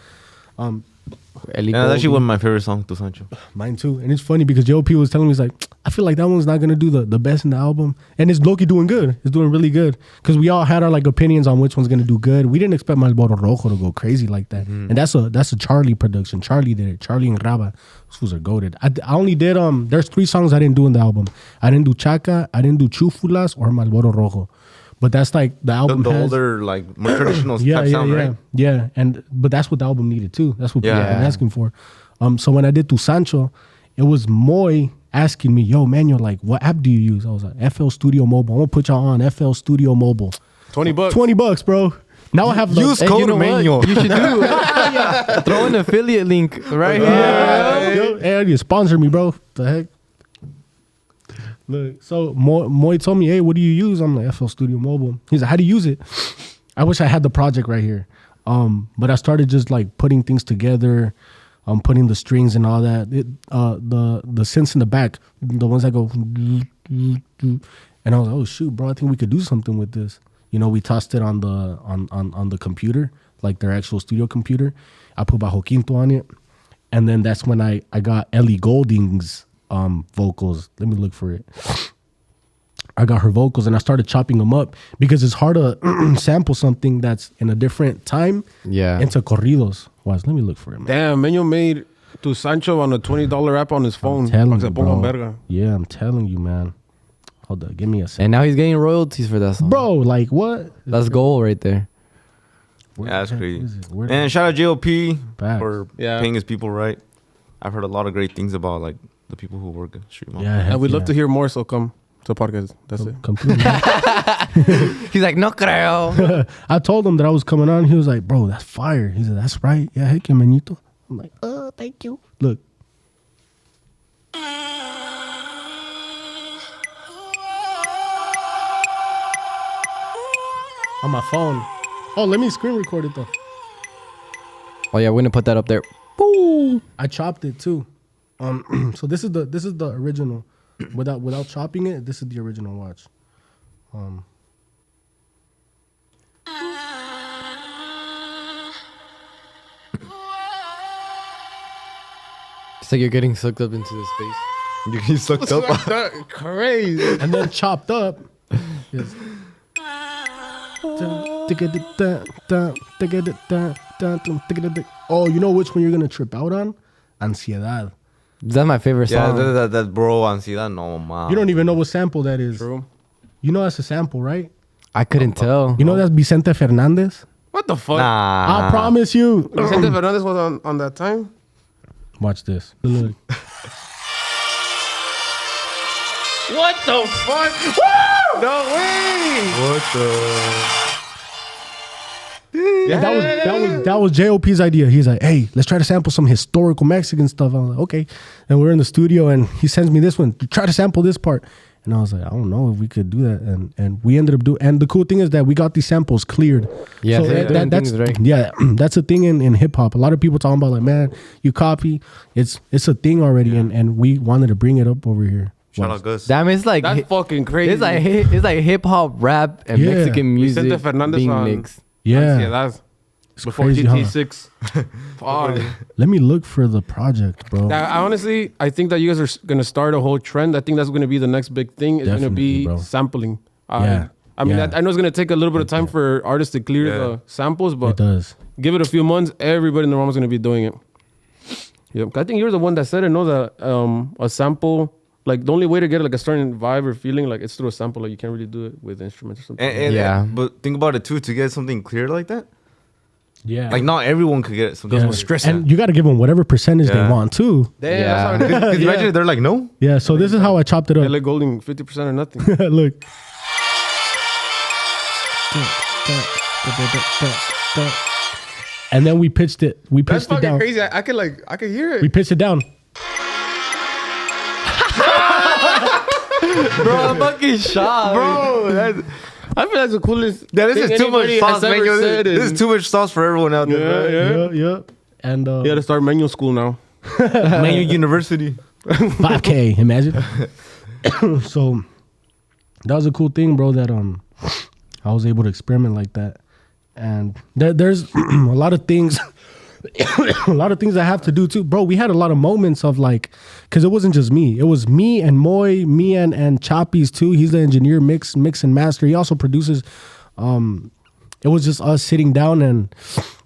Ellie Yeah, that's actually Goldie. one of my favorite songs, Tu Sancho. Mine too. And it's funny because JOP was telling me, he's like, I feel like that one's not gonna do the best in the album. And it's low-key doing good. It's doing really good. Because we all had our like opinions on which one's gonna do good. We didn't expect Malboro Rojo to go crazy like that. And that's a Charlie production. Charlie did it. Charlie and Raba. Those fools are goated. I only did there's 3 songs I didn't do in the album. I didn't do Chaca, I didn't do Chufulas or Malboro Rojo. But that's like the album The has, older, like, more traditional type yeah, sound, yeah, right? yeah. But that's what the album needed too. That's what people Yeah. have been asking for. So when I did Tu Sancho, it was Moy asking me, yo, Meño, like, what app do you use? I was like, FL Studio Mobile. I'm gonna put y'all on FL Studio Mobile. $20. $20, bro. Now I have the Use Hey, code you know Meño. what? You should do throw an affiliate link right here. Yo, hey, you sponsor me, bro. The heck? Look, so Moy told me, hey, what do you use? I'm like, FL Studio Mobile. He's like, how do you use it? I wish I had the project right here. But I started just like putting things together, putting the strings and all that. The synths in the back, the ones that go, and I was like, oh shoot, bro, I think we could do something with this. You know, we tossed it on the computer, like their actual studio computer. I put Bajo Quinto on it, and then that's when I got Ellie Golding's vocals. Let me look for it. I got her vocals and I started chopping them up because it's hard to sample something that's in a different time into corridos. Watch, let me look for it, man. Damn, Meño made Tu Sancho on a $20 app on his phone. Telling Se you, ponga bro. verga. Yeah, I'm telling you, man. Hold up, give me a second. And now he's getting royalties for that song. Bro, like what? That's gold right there. Where Yeah, that's the heck crazy. is it? Where And shout out JLP Facts. for paying his people right. I've heard a lot of great things about, like, the people who work at Street Mall. yeah, heck And we'd love yeah. to hear more, so come to the podcast. That's it. Come through, man. He's like, no creo. I told him that I was coming on. He was like, bro, that's fire. He said, that's right. Yeah, heck yeah, manito. I'm like, thank you. Look. On my phone. Oh, let me screen record it though. Oh yeah, we're gonna put that up there. I chopped it too. So this is the original. Without chopping it, this is the original. Watch. It's like you're getting sucked up into the space. You get sucked up. Crazy. And then chopped up. Is oh, you know which one you're gonna trip out on? Ansiedad. That's my favorite Yeah, song. that bro, ansiedad, no, man. You don't even know what sample that is. True. You know that's a sample, right? I couldn't tell. You know that's Vicente Fernandez? What the fuck? Nah. I promise you. Vicente Fernandez was on that time? Watch this. Look. What the fuck? No way! What the? That was JOP's idea. He's like, hey, let's try to sample some historical Mexican stuff. I was like, okay. And we're in the studio, and he sends me this one. Try to sample this part. And I was like, I don't know if we could do that. And we ended up doing. And the cool thing is that we got these samples cleared. Yeah, so that's right. Yeah, that's a thing in hip hop. A lot of people talking about like, man, you copy. It's a thing already, and we wanted to bring it up over here. Shout out Gus. Damn, it's like That's fucking crazy. It's like hip hop, rap, and Mexican music Vicente Fernandez being on- mixed. Yeah, that's it's before crazy, GT6. Fuck. Let me look for the project, bro. I think that you guys are gonna start a whole trend. I think that's gonna be the next big thing. It's gonna Definitely, be bro. sampling. Yeah. I mean, Yeah. I know it's gonna take a little bit of time for artists to clear Yeah. the samples, It but does. give it a few months, everybody in the realm is gonna be doing it. Yep. I think you're the one that said it. No, that a sample, like the only way to get like a certain vibe or feeling, like it's through a sample. Like you can't really do it with instruments or something. Yeah. But think about it too. To get something clear like that, Yeah. like not everyone could get it. So Yeah. that's stress. And you got to give them whatever percentage they Yeah. want too. Damn, Yeah. that's how it is. Because imagine if they're like, no. Yeah. So this is how I chopped it up. LA Golding 50% or nothing. Look. And then we pitched it. We That's pitched it fucking down. crazy. I could hear it. We pitched it down. Bro, I'm fucking shocked. Bro, I feel that's the coolest. this thing is too much anybody sauce, has ever man. said, This is and- too much sauce for everyone out there. Yeah, bro. yeah. Yeah. And You gotta start Meño school now. Meño University. 5K, imagine. So that was a cool thing, bro, that I was able to experiment like that. And there's a lot of things a lot of things I have to do too. Bro, we had a lot of moments of like, because it wasn't just me. It was me and Moy, me and Choppies too. He's the engineer, mix and master. He also produces. It was just us sitting down, and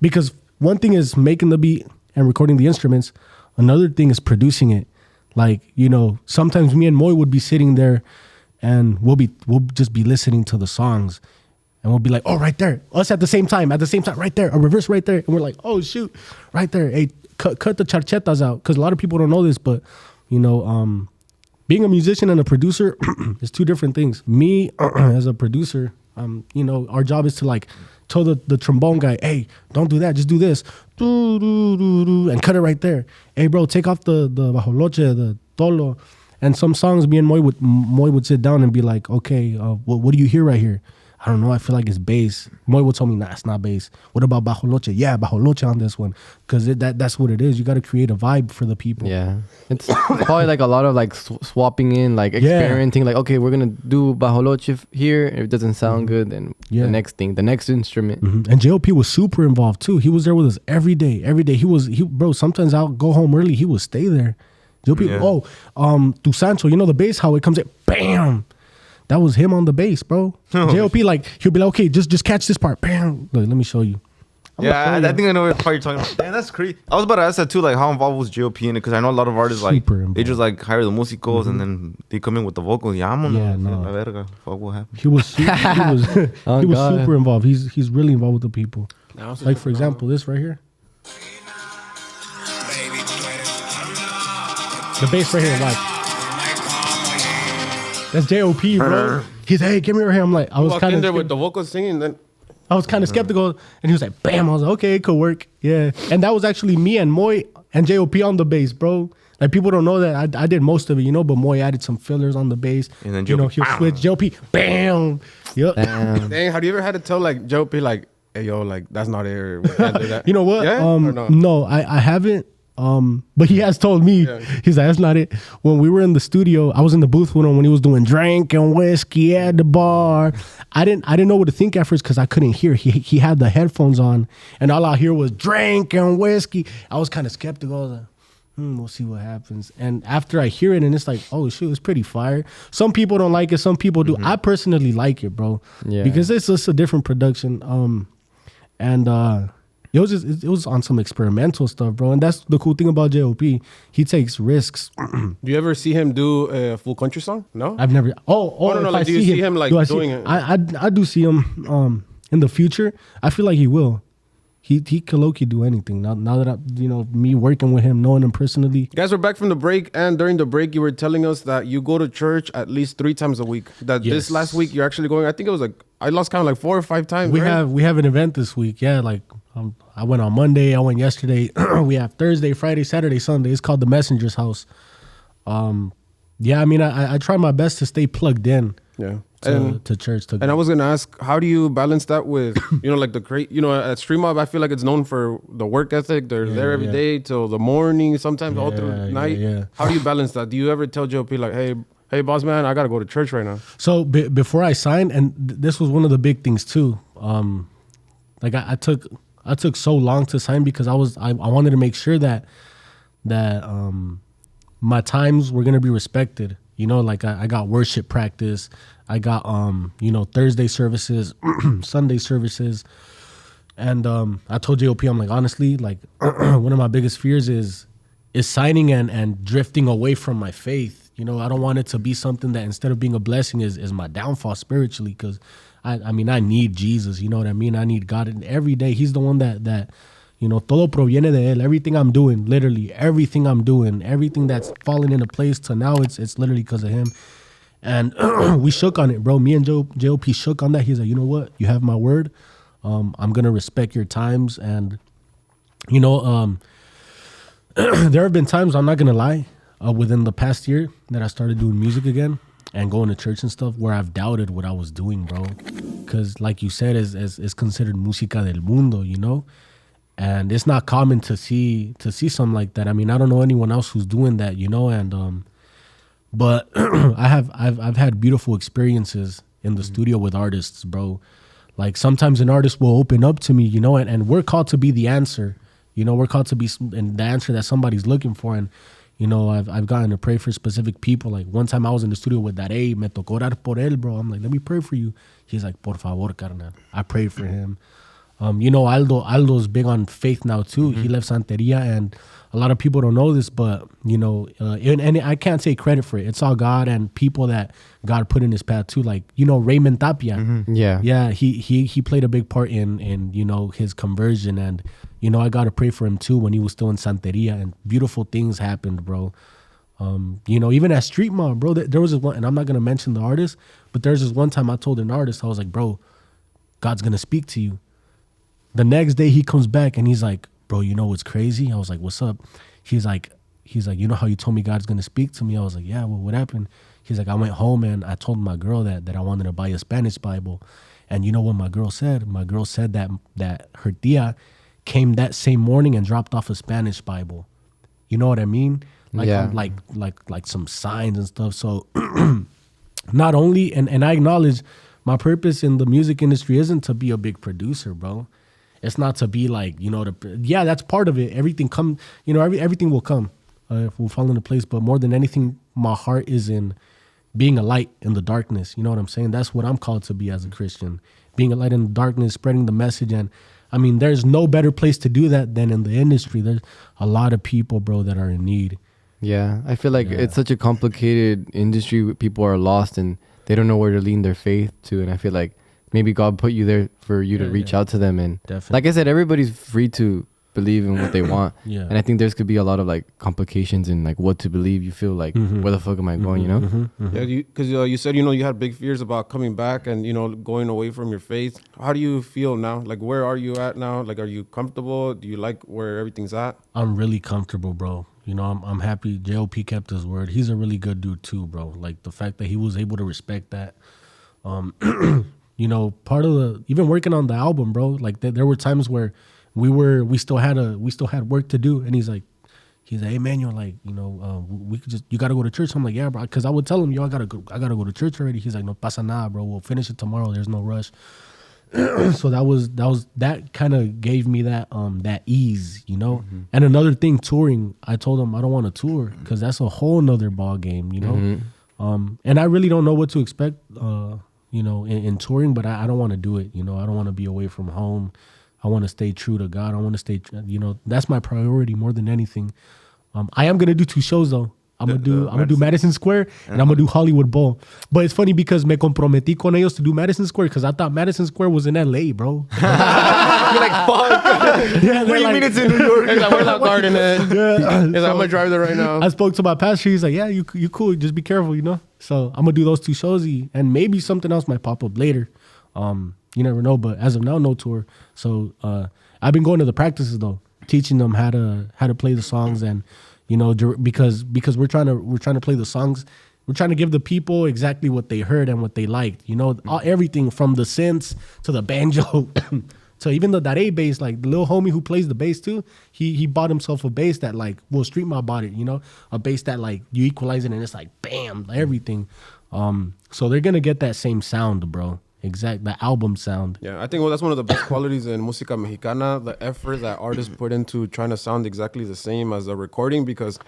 because one thing is making the beat and recording the instruments. Another thing is producing it. Like, you know, sometimes me and Moy would be sitting there and we'll just be listening to the songs. And we'll be like, oh, right there. Us at the same time, right there. A reverse right there. And we're like, oh, shoot, right there. Hey, cut the charchetas out. Because a lot of people don't know this, but, you know, being a musician and a producer is two different things. Me, as a producer, you know, our job is to like tell the trombone guy, hey, don't do that. Just do this. And cut it right there. Hey, bro, take off the bajoloche, the tolo. And some songs, me and Moy would sit down and be like, okay, what do you hear right here? I don't know. I feel like it's bass. Moy would tell me, nah, it's not bass. What about bajoloche? Yeah, bajoloche on this one. Because that's what it is. You got to create a vibe for the people. Yeah. It's probably like a lot of like swapping in, like experimenting. Like, okay, we're going to do bajoloche here. If it doesn't sound good, then the next thing, the next instrument. Mm-hmm. And JOP was super involved too. He was there with us every day. Bro, sometimes I'll go home early. He would stay there. JOP, Tu Sancho, you know the bass, how it comes in, bam. That was him on the bass, bro. JOP, like, he'll be like, okay, just catch this part. Bam. Look, let me show you. I think I know what part you're talking about. Damn, that's crazy. I was about to ask that too, like how involved was JOP in it? Because I know a lot of artists like they just like hire the musicos and then they come in with the vocals. La verga. Fuck, what happened? He was super involved. He's really involved with the people. Like for example, this right here. The bass right here, watch. That's JOP, bro. He's hey, give me right here. I'm like, I was kind of there with the vocals singing, then I was kind of skeptical, and he was like, bam. I was like, okay, it could work. Yeah. And that was actually me and Moy and JOP on the bass, bro. Like, people don't know that. I did most of it, you know, but Moy added some fillers on the bass. And then you know, he'll switch. JOP, bam. Yep. dang, have you ever had to tell like JOP like, hey yo, like that's not it. We can't do that. You know what? Yeah? Or no? No, I haven't. But he has told me, he's like, that's not it. When we were in the studio, I was in the booth with him when he was doing drink and whiskey at the bar. I didn't know what to think at first because I couldn't hear. He had the headphones on, and all I hear was drink and whiskey. I was kind of skeptical. I was like, we'll see what happens. And after I hear it, and it's like, oh shoot, it's pretty fire. Some people don't like it, some people do. I personally like it, bro. Yeah. Because it's just a different production. It was on some experimental stuff, bro. And that's the cool thing about JOP. He takes risks. Do you ever see him do a full country song? No? I've never. No. Like, do you see him like doing it? I do see him in the future. I feel like he will. he can low-key do anything. Now that me working with him, knowing him personally. You guys were back from the break, and during the break, you were telling us that you go to church at least 3 times a week. That this last week you're actually going. I think it was like I lost count, like 4 or 5 times. We have an event this week. Yeah, like I went on Monday. I went yesterday. We have Thursday, Friday, Saturday, Sunday. It's called the Messenger's House. Yeah, I mean, I try my best to stay plugged in. Yeah. To church. And I was gonna ask, how do you balance that with, like the at Stream Mob, I feel like it's known for the work ethic. They're there every day till the morning, sometimes all through the night. Yeah. How do you balance that? Do you ever tell JLP like, hey, boss man, I gotta go to church right now? So before I signed, and this was one of the big things too. Like I took so long to sign because I wanted to make sure that my times were gonna be respected. Like I got worship practice. I got Thursday services, Sunday services, and I told JOP, I'm like, honestly, like one of my biggest fears is signing and drifting away from my faith. I don't want it to be something that instead of being a blessing is my downfall spiritually, because I mean I need Jesus. You know what I mean? I need God, and every day He's the one that todo proviene de él. Everything I'm doing, literally everything I'm doing, everything that's falling into place to now, it's literally because of Him. And we shook on it, bro. Me and JOP shook on that. He's like, you know what? You have my word. I'm going to respect your times. And, there have been times, I'm not going to lie, within the past year that I started doing music again and going to church and stuff, where I've doubted what I was doing, bro. Because like you said, is considered música del mundo, And it's not common to see something like that. I mean, I don't know anyone else who's doing that, and but I've had beautiful experiences in the studio with artists, bro. Like sometimes an artist will open up to me, and we're called to be the answer. We're called to be the answer that somebody's looking for. And I've gotten to pray for specific people. Like one time I was in the studio with Darey, me tocó orar por él, bro. I'm like, let me pray for you. He's like, por favor, carnal. I prayed for him. Aldo's big on faith now too. He left Santeria, and a lot of people don't know this, but and I can't take credit for it. It's all God and people that God put in his path too. Like Raymond Tapia, yeah, he played a big part in his conversion, and I got to pray for him too when he was still in Santeria, and beautiful things happened, bro. Even at Street Mob, bro, there was this one, and I'm not gonna mention the artist, but there's this one time I told an artist, I was like, bro, God's gonna speak to you. The next day he comes back and he's like, bro, what's crazy? I was like, what's up? He's like, you know how you told me God's going to speak to me? I was like, yeah, well, what happened? He's like, I went home and I told my girl that I wanted to buy a Spanish Bible. And you know what my girl said? My girl said that her tia came that same morning and dropped off a Spanish Bible. You know what I mean? Like some signs and stuff. So not only, and I acknowledge my purpose in the music industry isn't to be a big producer, bro. It's not to be like, that's part of it. Everything everything will come if we'll fall into place. But more than anything, my heart is in being a light in the darkness. You know what I'm saying? That's what I'm called to be as a Christian. Being a light in the darkness, spreading the message. And I mean, there's no better place to do that than in the industry. There's a lot of people, bro, that are in need. Yeah, I feel like it's such a complicated industry. People are lost and they don't know where to lean their faith to. And I feel like maybe God put you there for you to reach out to them. And definitely, like I said, everybody's free to believe in what they want. And I think there's could be a lot of like complications in like what to believe. You feel like, where the fuck am I going, Yeah, because you said, you had big fears about coming back and, going away from your faith. How do you feel now? Like, where are you at now? Like, are you comfortable? Do you like where everything's at? I'm really comfortable, bro. I'm happy JOP kept his word. He's a really good dude too, bro. Like the fact that he was able to respect that. Part of even working on the album, bro, like there were times where we still had work to do, and he's like, hey man, we could you gotta go to church. I'm like, yeah, bro, because I would tell him, I gotta go to church already. He's like, no pasa nada, bro, we'll finish it tomorrow. There's no rush. So that kind of gave me that ease, And another thing, touring, I told him I don't want to tour because that's a whole nother ball game, and I really don't know what to expect. In touring, but I don't want to do it. I don't want to be away from home. I want to stay true to God. I want to stay, that's my priority more than anything. I am going to do 2 shows though. I'm gonna do Madison Square and I'm gonna do Hollywood Bowl. But it's funny because me comprometí con ellos to do Madison Square because I thought Madison Square was in LA, bro. be like, fuck. Yeah, What do you mean it's in New York? He's like, where's that garden at? Yeah. He's like, I'm gonna drive there right now. I spoke to my pastor. He's like, yeah, you cool. Just be careful, So I'm gonna do those 2 shows, and maybe something else might pop up later. You never know. But as of now, no tour. So I've been going to the practices though, teaching them how to play the songs, and because we're trying to play the songs. We're trying to give the people exactly what they heard and what they liked. Everything from the synths to the banjo. So even the dare bass, like the little homie who plays the bass too, he bought himself a bass that like, well, Street Mob bought it, a bass that like you equalize it and it's like bam, everything. So they're gonna get that same sound, bro. The album sound. Yeah, I think that's one of the best qualities in Música Mexicana, the effort that artists put into trying to sound exactly the same as the recording, because,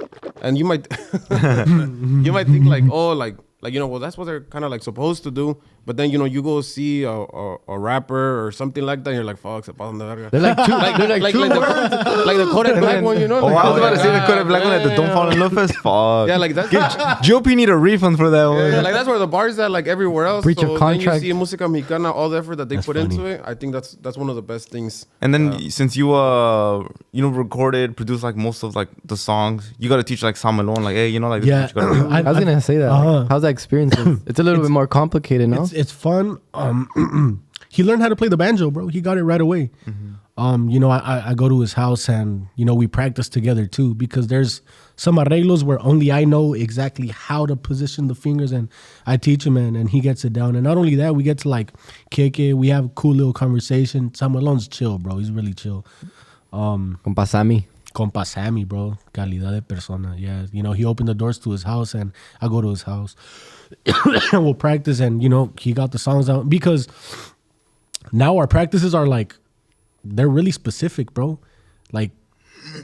and you might think like, oh, like, well, that's what they're kind of like supposed to do. But then, you go see a rapper or something like that, and you're like, fuck, se pasan de verga. They're like the Kodak Black one, Oh, I was about to say the Kodak Black one at the Don't Fall in Love Fest. Fuck. Yeah, like that's GOP need a refund for that one. like that's where the bar is at, like everywhere else. Breach of contract. Then you see Música Mexicana, all the effort that they put into it. I think that's one of the best things. And then since you recorded, produced like most of like the songs, you got to teach like Sam Malone, like, hey, like this is what you gotta do. I was gonna say that. Like, how's that experience? It's a little bit more complicated, no? It's fun. He learned how to play the banjo, bro. He got it right away. I go to his house and we practice together too, because there's some arreglos where only I know exactly how to position the fingers, and I teach him, and he gets it down. And not only that, we get to like kick it. We have a cool little conversation. Sam Malone's chill, bro. He's really chill. Compa Sammy. Compa Sammy, bro. Calidad de persona. Yeah, he opened the doors to his house, and I go to his house. We'll practice, and he got the songs out, because now our practices are like, they're really specific, bro. Like,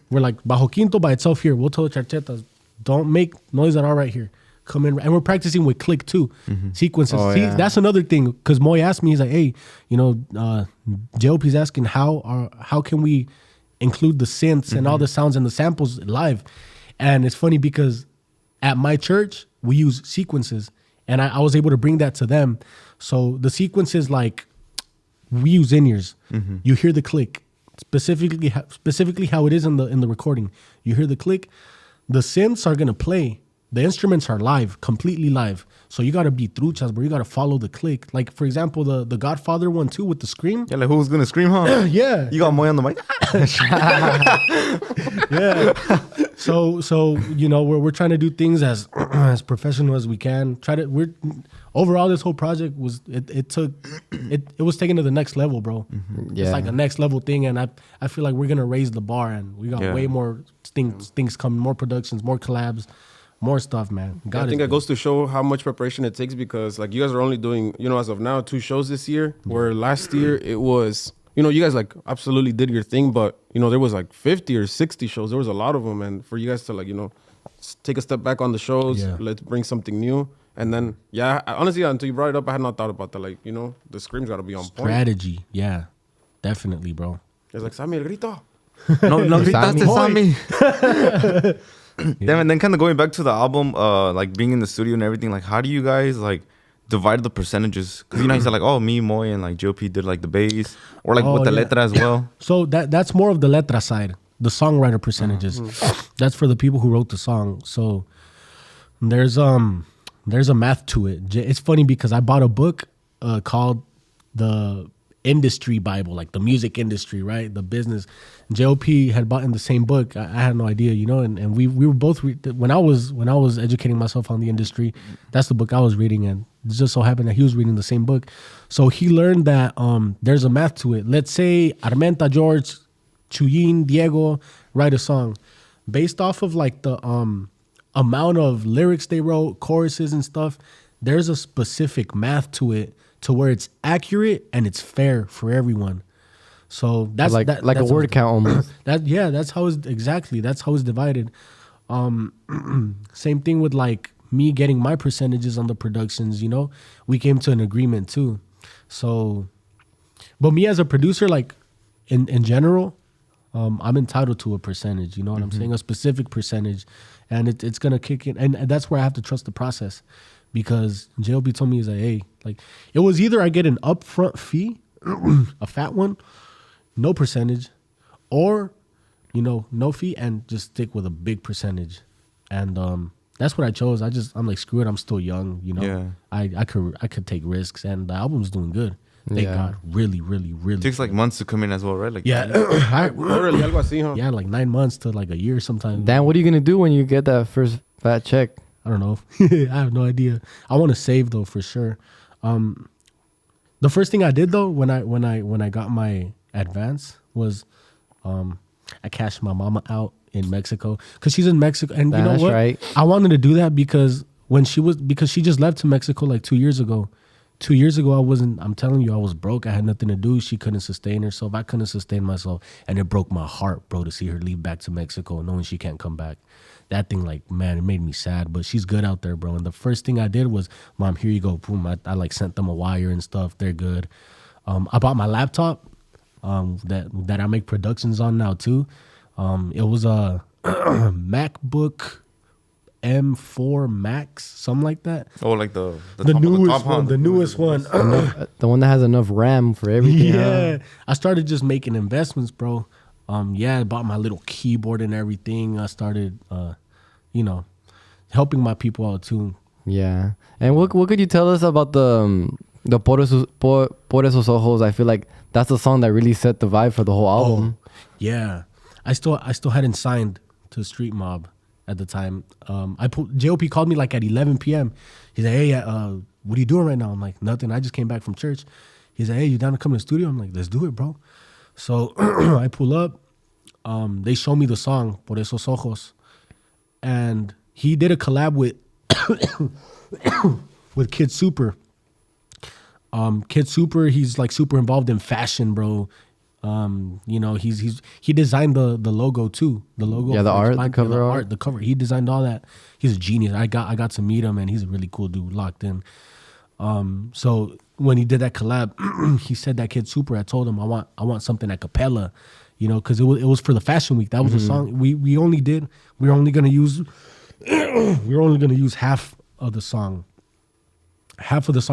we're like, Bajo Quinto by itself here. We'll tell the charchetas, don't make noise at all right here. Come in. And we're practicing with click too. Sequences. Oh, See, yeah. that's another thing. Because Moy asked me, he's like, hey, JLP's asking how can we include the synths and all the sounds and the samples live? And it's funny because at my church, we use sequences. And I was able to bring that to them. So the sequences, like, we use in-ears. You hear the click, specifically how it is in the recording. You hear the click. The synths are gonna play. The instruments are live, completely live. So you gotta be truchas, bro. You gotta follow the click. Like, for example, the Godfather one too with the scream. Yeah, like who's gonna scream, huh? Yeah. You got Moy on the mic. Yeah. So we're trying to do things as professional as we can. Overall, this whole project was it was taken to the next level, bro. Yeah. It's like a next level thing, and I feel like we're gonna raise the bar, and we got way more things coming, more productions, more collabs, more stuff, man. I think it goes to show how much preparation it takes, because like you guys are only doing, as of now, 2 shows this year, where last year it was, you guys like absolutely did your thing, but there was like 50 or 60 shows. There was a lot of them, and for you guys to like, take a step back on the shows, let's bring something new. And then, honestly, until you brought it up, I had not thought about that. Like, the scream's got to be on point. Strategy, yeah, definitely, bro. It's like, Sammy, el grito. No gritaste, Sammy. Then kind of going back to the album, like being in the studio and everything, like how do you guys like divide the percentages? Because you said like, oh, me, Moy, and like GOP did like the bass, or like with the letra as well. So that's more of the letra side, the songwriter percentages. That's for the people who wrote the song. So there's a math to it. It's funny because I bought a book called the Industry Bible, like the music industry, right? The business. JLP had bought in the same book. I had no idea, and we were both when I was educating myself on the industry, that's the book I was reading, and it just so happened that he was reading the same book. So he learned that there's a math to it. Let's say Armenta, George, Chuyin, Diego write a song based off of like the amount of lyrics they wrote, choruses and stuff. There's a specific math to it, to where it's accurate and it's fair for everyone. So that's like that's a word count almost. That's how it's exactly. That's how it's divided. Same thing with like me getting my percentages on the productions. We came to an agreement too. So, but me as a producer, like in general, I'm entitled to a percentage. You know what I'm saying? A specific percentage, and it's gonna kick in, and that's where I have to trust the process. Because JLB told me, he's like, hey, like, it was either I get an upfront fee, a fat one, no percentage, or no fee, and just stick with a big percentage. And that's what I chose. I'm like, screw it, I'm still young, Yeah. I could take risks, and the album's doing good. Thank God. Really, really, really. It takes like months to come in as well, right? Like Yeah. Algo así, huh? Yeah, like 9 months to like a year sometimes. Dan, what are you gonna do when you get that first fat check? I don't know. I have no idea. I want to save though, for sure. The first thing I did though when I got my advance was I cashed my mama out in Mexico, because she's in Mexico, and you know what? Right. I wanted to do that because because she just left to Mexico like 2 years ago. 2 years ago, I'm telling you, I was broke. I had nothing to do. She couldn't sustain herself. I couldn't sustain myself. And it broke my heart, bro, to see her leave back to Mexico knowing she can't come back. That thing, like, man, it made me sad. But she's good out there, bro. And the first thing I did was, Mom, here you go. Boom. I like sent them a wire and stuff. They're good. I bought my laptop that I make productions on now, too. It was a MacBook M4 Max, something like that. Oh, like the newest one, the newest one. The one that has enough RAM for everything. Yeah, I started just making investments, bro. I bought my little keyboard and everything. I started, helping my people out too. Yeah. And what could you tell us about the Por Esos Ojos? I feel like that's the song that really set the vibe for the whole album. Yeah, I still hadn't signed to Street Mob at the time. JOP called me like at 11 p.m. He's like, hey, what are you doing right now? I'm like, nothing. I just came back from church. He's like, hey, you down to come to the studio? I'm like, let's do it, bro. So I pull up. They show me the song, Por Esos Ojos. And he did a collab with with Kid Super. Kid Super, he's like super involved in fashion, bro. He designed the logo too. The logo, the art, the cover art. The cover. He designed all that. He's a genius. I got to meet him, and he's a really cool dude, locked in. So when he did that collab, he said that Kid Super, I told him I want something a cappella, because it was for the fashion week. That was the song we were only gonna use half of the song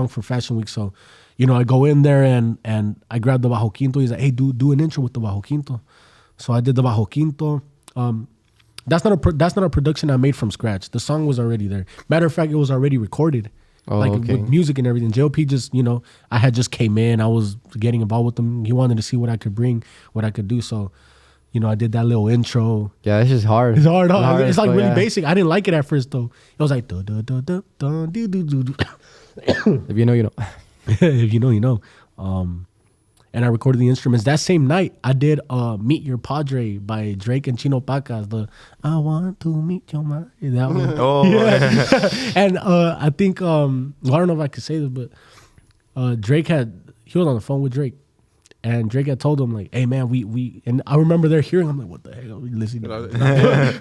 for fashion week. So I go in there and I grab the Bajo Quinto. He's like, hey, do an intro with the Bajo Quinto. So I did the Bajo Quinto. That's not a production I made from scratch. The song was already there. Matter of fact, it was already recorded. With music and everything. JOP just, I had just came in. I was getting involved with him. He wanted to see what I could bring, what I could do. So, I did that little intro. Yeah, it's just hard. It's hard. It's like really basic. I didn't like it at first though. It was like do do do do do do do do. If you know, you know. If you know, you know. And I recorded the instruments. That same night, I did Meet Your Padre by Drake and Chino Pacas. The I want to meet your man. That one. Oh, yeah. And I think, I don't know if I could say this, but he was on the phone with Drake. And Drake had told him, like, hey, man, we and I remember they're hearing, I'm like, what the hell are we listening to? Is that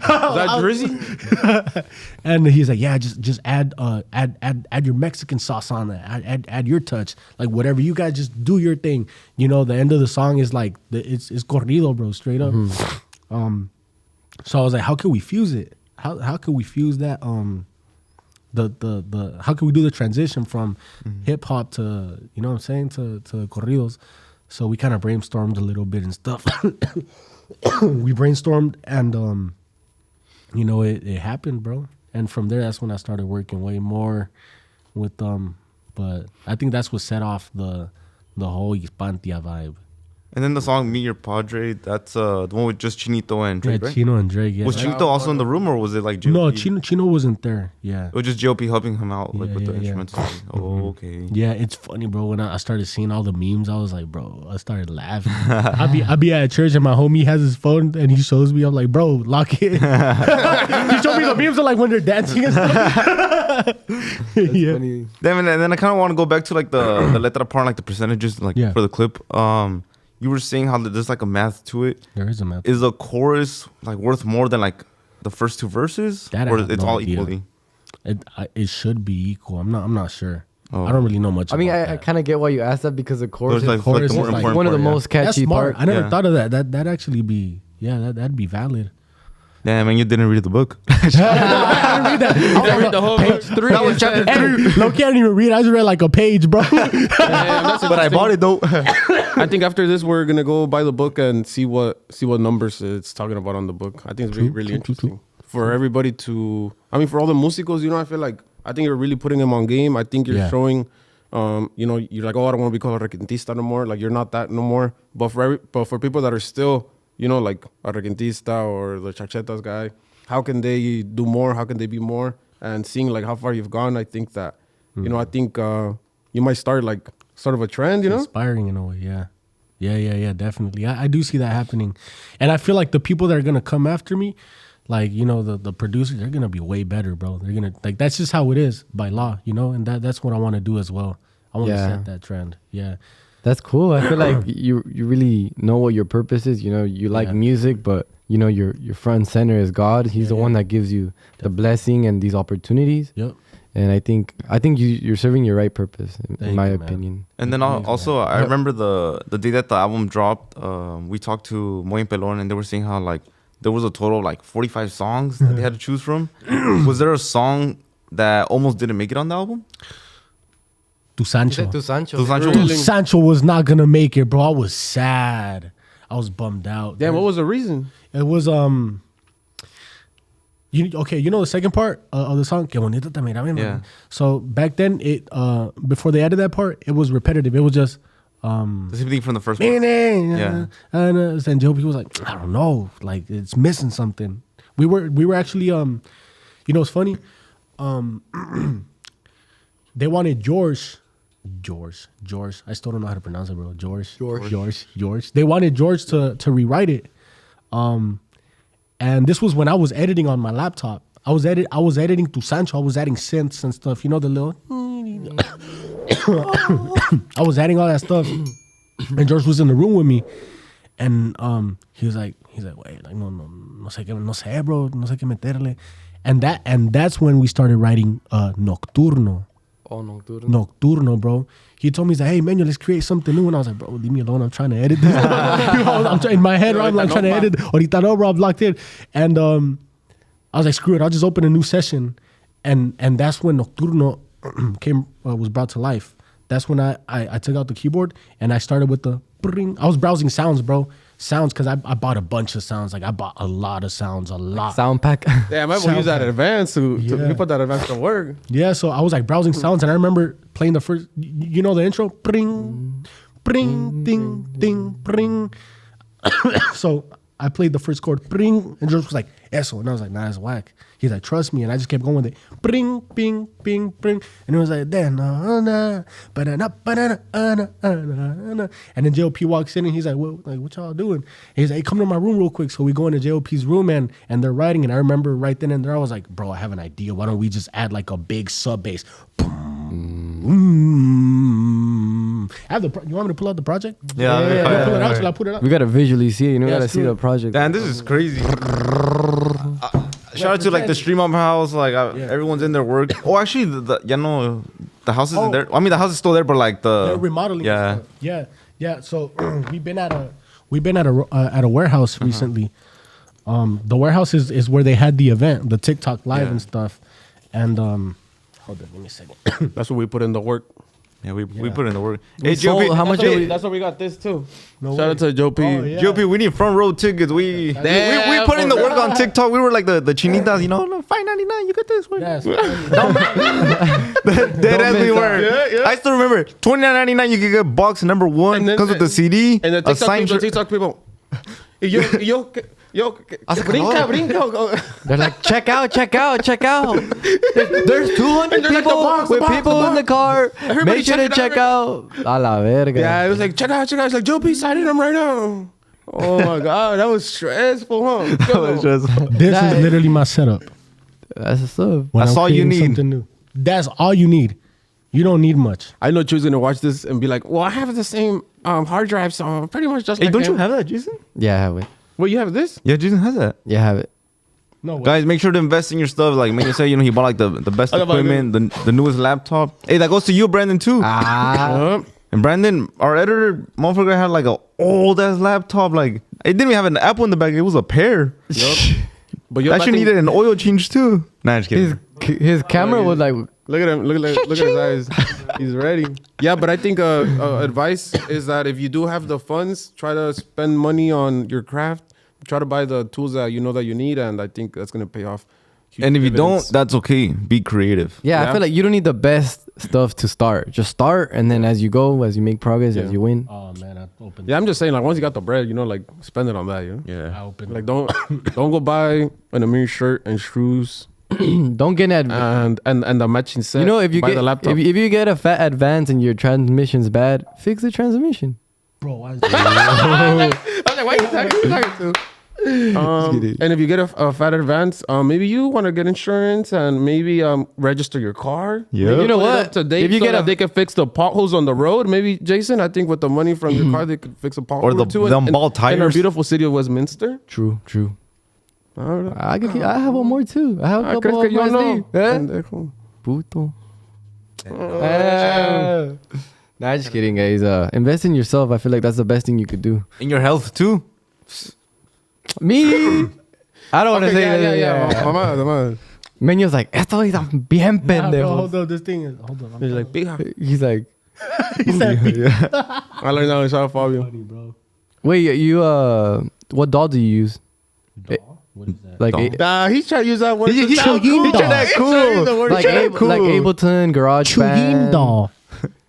Drizzy? And he's like, yeah, just add your Mexican sauce on that. Add your touch. Like, whatever. You guys just do your thing. The end of the song is like, it's corrido, bro, straight up. So I was like, how can we fuse it? How can we fuse that? How can we do the transition from hip hop to, you know what I'm saying, to corridos? So we kind of brainstormed a little bit and stuff. We brainstormed and, it happened, bro. And from there, that's when I started working way more with them. But I think that's what set off the whole Expansia vibe. And then the song Meet Your Padre, that's the one with just Chinito and Drake, right? Chino and Drake, yeah. Was Chinito also in the room, or was it like GOP? No, Chino wasn't there, yeah. It was just GOP helping him out with the Yeah. instrumentals. Oh, okay. Yeah, it's funny, bro. When I started seeing all the memes, I was like, bro, I started laughing. I'd be at church and my homie has his phone and he shows me. I'm like, bro, lock it. He showed me the memes of like when they're dancing and stuff. Yeah. Funny. Then I kind of want to go back to like the letra part, like the percentages, like for the clip. You were saying how there's like a math to it. There is a math. Is the chorus like worth more than like the first two verses, or it's all equally? It should be equal. I'm not sure. I don't really know much. I mean, I kind of get why you asked that, because the chorus like, is one of the most catchy That's smart. parts. I never thought of that. That'd actually be that'd be valid. Damn, man, you didn't read the book. I didn't read that. You didn't read the whole book. That was chapter 3. Low key, I didn't even read. I just read like a page, bro. But I bought it though. I think after this, we're gonna go buy the book and see what numbers it's talking about on the book. I think it's really interesting for everybody to. I mean, for all the musicos, I feel like I think you're really putting them on game. I think you're showing. You're like, oh, I don't want to be called a requintista no more. Like you're not that no more. But for people that are still, like a requintista or the chachetas guy, how can they do more? How can they be more? And seeing like how far you've gone, I think that, I think you might start like sort of a trend, Inspiring in a way, yeah. Yeah, definitely. I do see that happening. And I feel like the people that are going to come after me, like, the producers, they're going to be way better, bro. They're going to, like, that's just how it is by law, and that's what I want to do as well. I want to set that trend. Yeah. That's cool. I feel like you really know what your purpose is. You like music, but your front and center is God. He's the one that gives you the blessing and these opportunities. Yep. And I think you're serving your right purpose, in my opinion. And then also, I remember the day that the album dropped, we talked to Moy and Pelon, and they were saying how like there was a total of like 45 songs that they had to choose from. Was there a song that almost didn't make it on the album? Tu Sancho. Tu Sancho. Tu Sancho was not gonna make it, bro. I was sad. I was bummed out. Damn, what was the reason? It was the second part of the song, Que bonito te miraba, man. So back then, it before they added that part, it was repetitive. It was just the same thing from the first one. Yeah. And then Joe P was like, I don't know, like it's missing something. We were actually it's funny. They wanted George. I still don't know how to pronounce it, bro. George. They wanted George to rewrite it. And this was when I was editing on my laptop. I was editing Tu Sancho. I was adding synths and stuff. The little. I was adding all that stuff, and George was in the room with me, and he was like, wait, like no sé, bro, no sé qué meterle, and that's when we started writing Nocturno. Oh, Nocturno, bro. He told me, he's like, hey, Meño, let's create something new. And I was like, bro, leave me alone. I'm trying to edit this. I'm in my head, I'm trying to edit. Ahorita no, bro, I'm locked in. And I was like, screw it. I'll just open a new session. And that's when Nocturno was brought to life. That's when I took out the keyboard and I started with the bring. I was browsing sounds, bro. Sounds, because I bought a bunch of sounds. Like I bought a lot of sounds, Sound pack. Yeah, I might use that in advance to put that advance to work. Yeah, so I was like browsing sounds, and I remember playing the first, the intro, bring, ding, ding, bring. So I played the first chord, bring, and George was like, eso, and I was like, nah, that's whack. He's like, trust me, and I just kept going with it, bring, bing, bing, bring, and it was like, then, and then JOP walks in and he's like, what y'all doing? And he's like, hey, come to my room real quick. So we go into JOP's room and they're writing, and I remember right then and there, I was like, bro, I have an idea. Why don't we just add like a big sub bass? You want me to pull out the project? Yeah. Pull it out. Shall I put it out? We gotta visually see it. We gotta see the project. Damn, this is crazy. Shout out to like the Stream Up house. Like everyone's in their work. Oh, actually, the house isn't there. I mean, the house is still there, but like they're remodeling. Yeah. So we've been at a warehouse recently. The warehouse is where they had the event, the TikTok live and stuff. And hold on, give me a second. That's what we put in the work. Yeah, we put in the work. Hey, JOP, how much? That's why we got this too. Shout out to JOP. Oh, yeah. JOP, we need front row tickets. We put in the work on TikTok. We were like the chinitas, $5.99. You get this one. Yes. Dead as we were. Yeah. I still remember $29.99. You could get box number 1. Comes with the CD. And the TikTok people. Yo, brinca. They're like, check out. There's 200 people with people in the car. Make sure to check out. A la verga. Yeah, it was like, check out. It's like, JOP signing them right now. Oh my God, that was stressful, huh? This is literally my setup. That's the stuff. That's all you need. New. That's all you need. You don't need much. I know Chu's gonna watch this and be like, well, I have the same hard drive, so pretty much just like don't you have that, Jason? Yeah, I have it. Well, you have this? Yeah, Jason has that. Yeah, I have it. No way. Guys, make sure to invest in your stuff. Like Meño said, he bought like the best equipment, the newest laptop. Hey, that goes to you, Brandon, too. And Brandon, our editor, motherfucker, had like an old ass laptop. Like it didn't even have an Apple in the back. It was a pear. Yup. But That should needed an oil change too. Nah, just kidding. His camera was like, Look at him. Look at his eyes. He's ready. Yeah, but I think advice is that if you do have the funds, try to spend money on your craft. Try to buy the tools that you know that you need, and I think that's gonna pay off. And if you don't, that's okay. Be creative. yeah, I feel like you don't need the best stuff to start. Just start, and then as you go, as you make progress, as you win. Oh man, I opened. Yeah, I'm just saying, like once you got the bread, you know, like spend it on that. You know? Yeah. I opened. Like don't go buy an Amir shirt and shoes Don't get an and the matching set. You know, if you buy get the laptop. if you get a fat advance and your transmission's bad, fix the transmission. Bro, why is that? I'm like, why are you talking to? And if you get a fat advance, maybe you want to get insurance and maybe register your car. Yeah. Maybe You know put it what? up to date If you so get that a- they can fix the potholes on the road. Maybe Jason, I think with the money from your car, they could fix a pothole Or the- too them ball in our tires. beautiful city of Westminster. True. I don't know. I have one more too. I have a couple Crees of que yo my no. sleeve. Eh? Pendejo. Puto. Nah, just kidding, guys. Invest in yourself. I feel like that's the best thing you could do. In your health too. Me, I don't want to Okay, say yeah. that. Mamá. Meño's like, esto es bien Nah, bro, pendejo. hold on, this thing is. Hold on. He's like, pija. He's like, he said, I learned that in South Fabio. funny, bro. wait, you what doll do you use? Doll? What is that? Like, Doll? Nah, he's trying to use that word. He Chugging tried that cool. like Ableton, GarageBand. doll.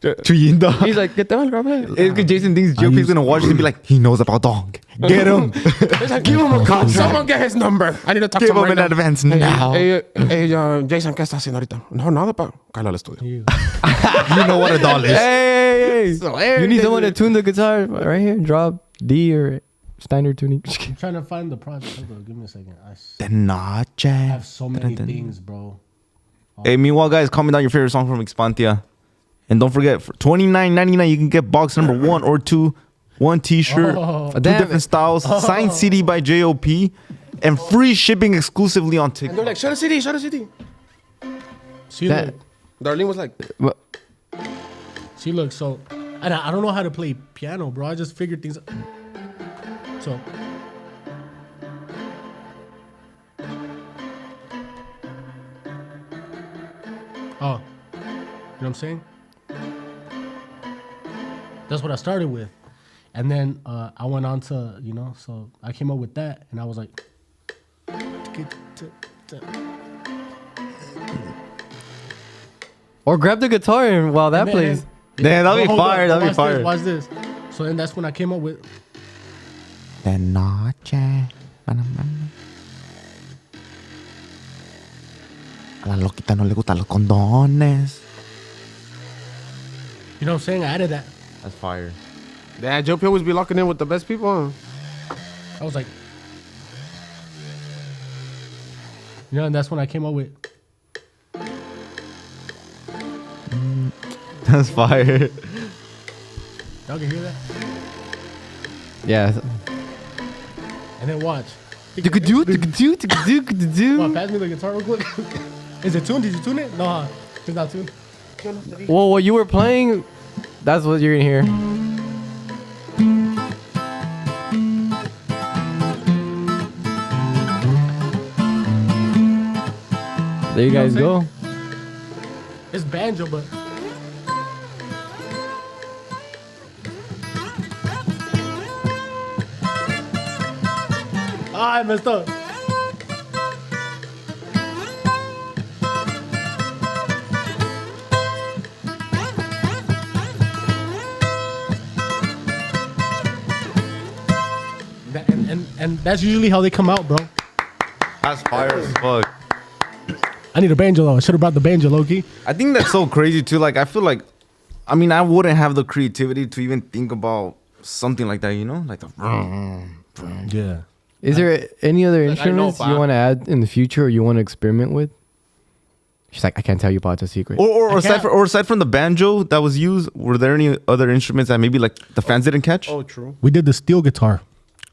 Chuyinda. He's like, ¿qué te va el café? It's because Jason thinks GOP's gonna watch it and be like, he knows about dong. Get him. He's like, give him a call. Someone get his number. I need to talk Give to him him right in now. advance now. Jason, ¿qué está haciendo ahorita? No, nada, pa. Cállate al estudio. You know what a doll is. Hey, So, you need someone to tune the guitar right here. Drop D or standard tuning. I'm trying to find the project. Hold on, give me a second. I De noche. have so many things, bro. Hey, meanwhile, guys, comment down your favorite song from Expansia. And don't forget, for $29.99, you can get box number 1 or 2, 1 t-shirt, Oh. 2 Damn different it. styles, signed CD by JOP, and free shipping exclusively on TikTok. They're like, show the CD, show the CD. See, That- look. Darlene was like, Well, See, look. So, and I don't know how to play piano, bro. I just figured things. So. Oh, you know what I'm saying? That's what I started with. And then I went on to, so I came up with that and I was like, or grab the guitar and while that And plays. Yeah, that'll be Hold fire. on, That'll be watch fire. This, watch this. So then that's when I came up with, De noche. A la loquita no le gustan los condones. you know what I'm saying? I added that. That's fire. yeah, Joe P always be locking in with the best people. I was like, and that's when I came up with, That's fire. y'all can hear that? Yeah. And then watch. Come on, pass me the guitar real quick. Is it tuned? Did you tune it? No, huh? It's not tuned. Well, what you were playing, that's what you're gonna hear. There you guys go. It's banjo, but I messed up. And that's usually how they come out, bro. That's fire as fuck. I need a banjo though. I should have brought the banjo, Loki. I think that's so crazy too. Like, I feel like, I mean, I wouldn't have the creativity to even think about something like that, you know? Like the. Yeah. Is there any other Like, I know, instruments you Bob. want to add in the future or you want to experiment with? She's like, I can't tell you about the secret. Or can't- aside from the banjo that was used, were there any other instruments that maybe like the fans didn't catch? Oh, true. We did the steel guitar.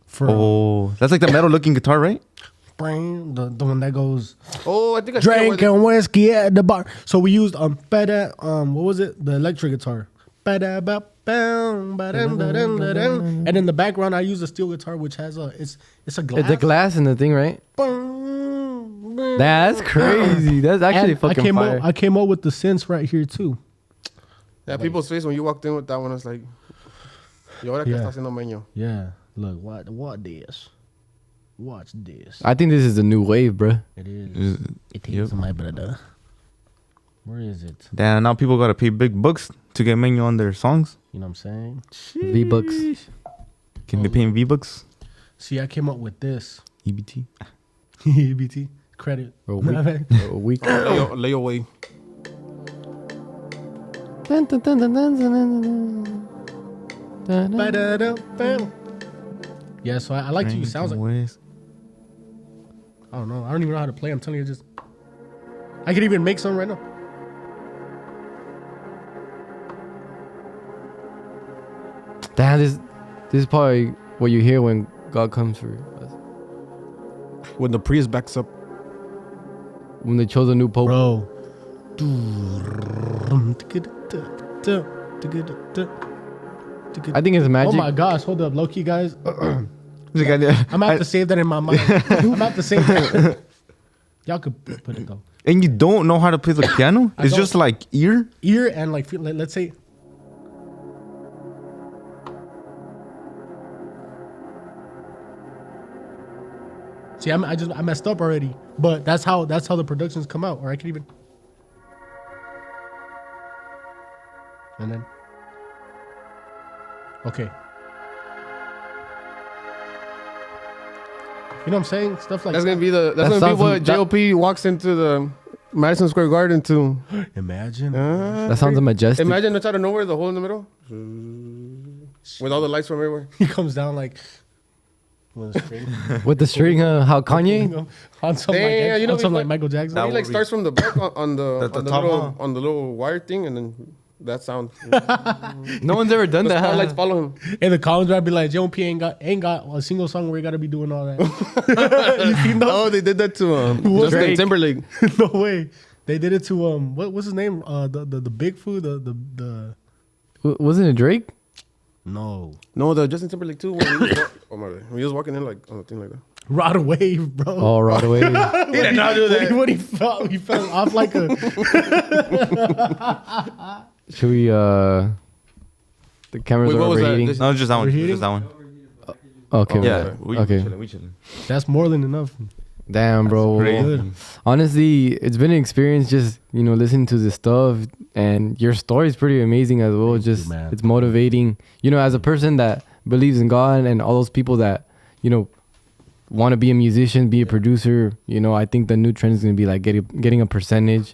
For Oh, that's like the metal looking guitar, right? the one that goes Oh, I think I see drinking whiskey at the bar. So we used what was it? The electric guitar. Ba-da-bop, And in the background, I use a steel guitar, which has it's a glass. It's a glass in the thing, right? That's crazy. That's actually fucking fire. I came up with the synths right here too. Yeah, people's face when you walked in with that one, it's like, ¿y ahora qué está haciendo Meño? Yeah, look, what this? Watch this. I think this is the new wave, bro. It is. It is, my brother. Where is it? Damn, now people gotta pay big bucks to get Meño on their songs. You know what I'm saying? V-Bucks. Can they pay in V-Bucks? See, I came up with this. EBT. EBT. Credit. A week. Lay away. Yeah, so I like to use sounds like. I don't know. I don't even know how to play. I'm telling you, I could even make some right now. Damn, this is probably what you hear when God comes for us. When the priest backs up. When they chose a new pope. Bro. I think it's magic. Oh my gosh, hold up. Low key, guys. I'm going to have to save that in my mind. I'm going to have to save that. Y'all could put it though. And you don't know how to play the piano? It's just like ear? Ear and like, let's say. See, I messed up already, but that's how the productions come out. Or I could even. And then. Okay. You know what I'm saying? Stuff like that's gonna be what JLP walks into the Madison Square Garden to. Imagine. That sounds majestic. Imagine it's out of nowhere, the hole in the middle, with all the lights from everywhere. He comes down like. With the string, how Kanye? On some like Michael Jackson. He like starts from the back on the little wire thing, and then that sound. No one's ever done that. Lights follow him. In the comments, I'd be like, JLP ain't got a single song where you gotta be doing all that. You seen that? Oh, they did that to Justin Timberlake. No way. They did it to what's his name? The Big Food. The wasn't it Drake? No, the Justin Timberlake too. When he was walking in like on a thing like that. Rod Wave, bro. Oh, Rod Wave. He did not do that. When he fell off like a. Should we? The cameras are overheating. No, just that one. Just that one. Okay. Yeah. We chilling. That's more than enough. Damn, bro. Good. Honestly, it's been an experience just, listening to this stuff, and your story is pretty amazing as well. It's motivating, as a person that believes in God and all those people that, want to be a musician, be a producer. I think the new trend is going to be like getting a percentage,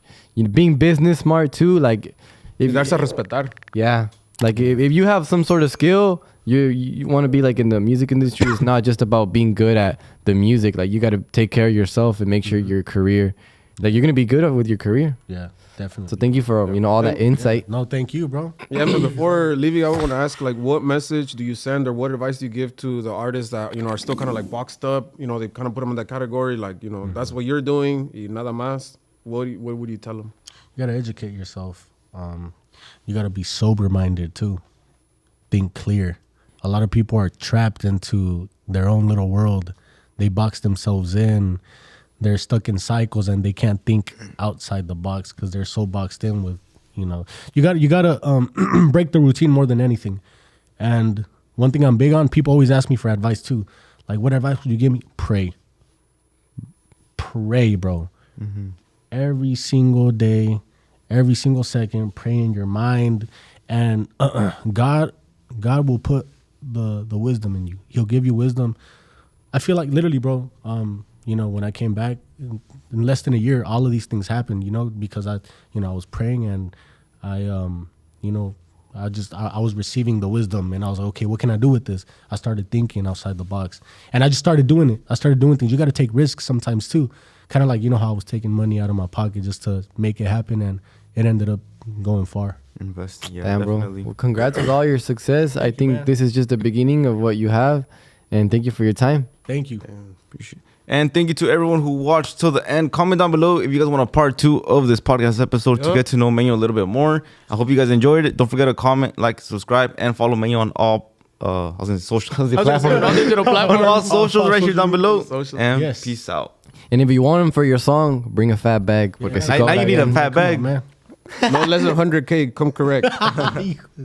being business smart too. Like, if that's a respetar. Yeah. Like if you have some sort of skill, you want to be like in the music industry. It's not just about being good at the music. Like you got to take care of yourself and make sure your career, like you're gonna be good with your career. Yeah, definitely. So thank you for all that insight. No, thank you, bro. Yeah, but before leaving, I want to ask, like, what message do you send or what advice do you give to the artists that are still kind of like boxed up? They kind of put them in that category, like that's what you're doing, y nada más. What would you tell them? You gotta educate yourself. You gotta be sober minded too. Think clear. A lot of people are trapped into their own little world. They box themselves in. They're stuck in cycles and they can't think outside the box because they're so boxed in with, You gotta break the routine more than anything. And one thing I'm big on, people always ask me for advice too. Like, what advice would you give me? Pray. Pray, bro. Mm-hmm. Every single day, every single second, pray in your mind. And God will put the wisdom in you. He'll give you wisdom. I feel like literally, bro, when I came back in less than a year, all of these things happened, because I was praying and I was receiving the wisdom and I was like, okay, what can I do with this? I started thinking outside the box and I just started doing it. I started doing things. You got to take risks sometimes too. Kind of like, how I was taking money out of my pocket just to make it happen, and it ended up going far. Investing, yeah. Damn, definitely. bro. Well, congrats with all your success. I think this is just the beginning of what you have. And thank you for your time. Thank you. Appreciate it. And thank you to everyone who watched till the end. Comment down below if you guys want a part 2 of this podcast episode to get to know Meño a little bit more. I hope you guys enjoyed it. Don't forget to comment, like, subscribe, and follow Meño on all social platforms. All socials right here down below. And peace out. And if you want them for your song, bring a fat bag. Now you need a fat bag. No less than 100K. Come correct.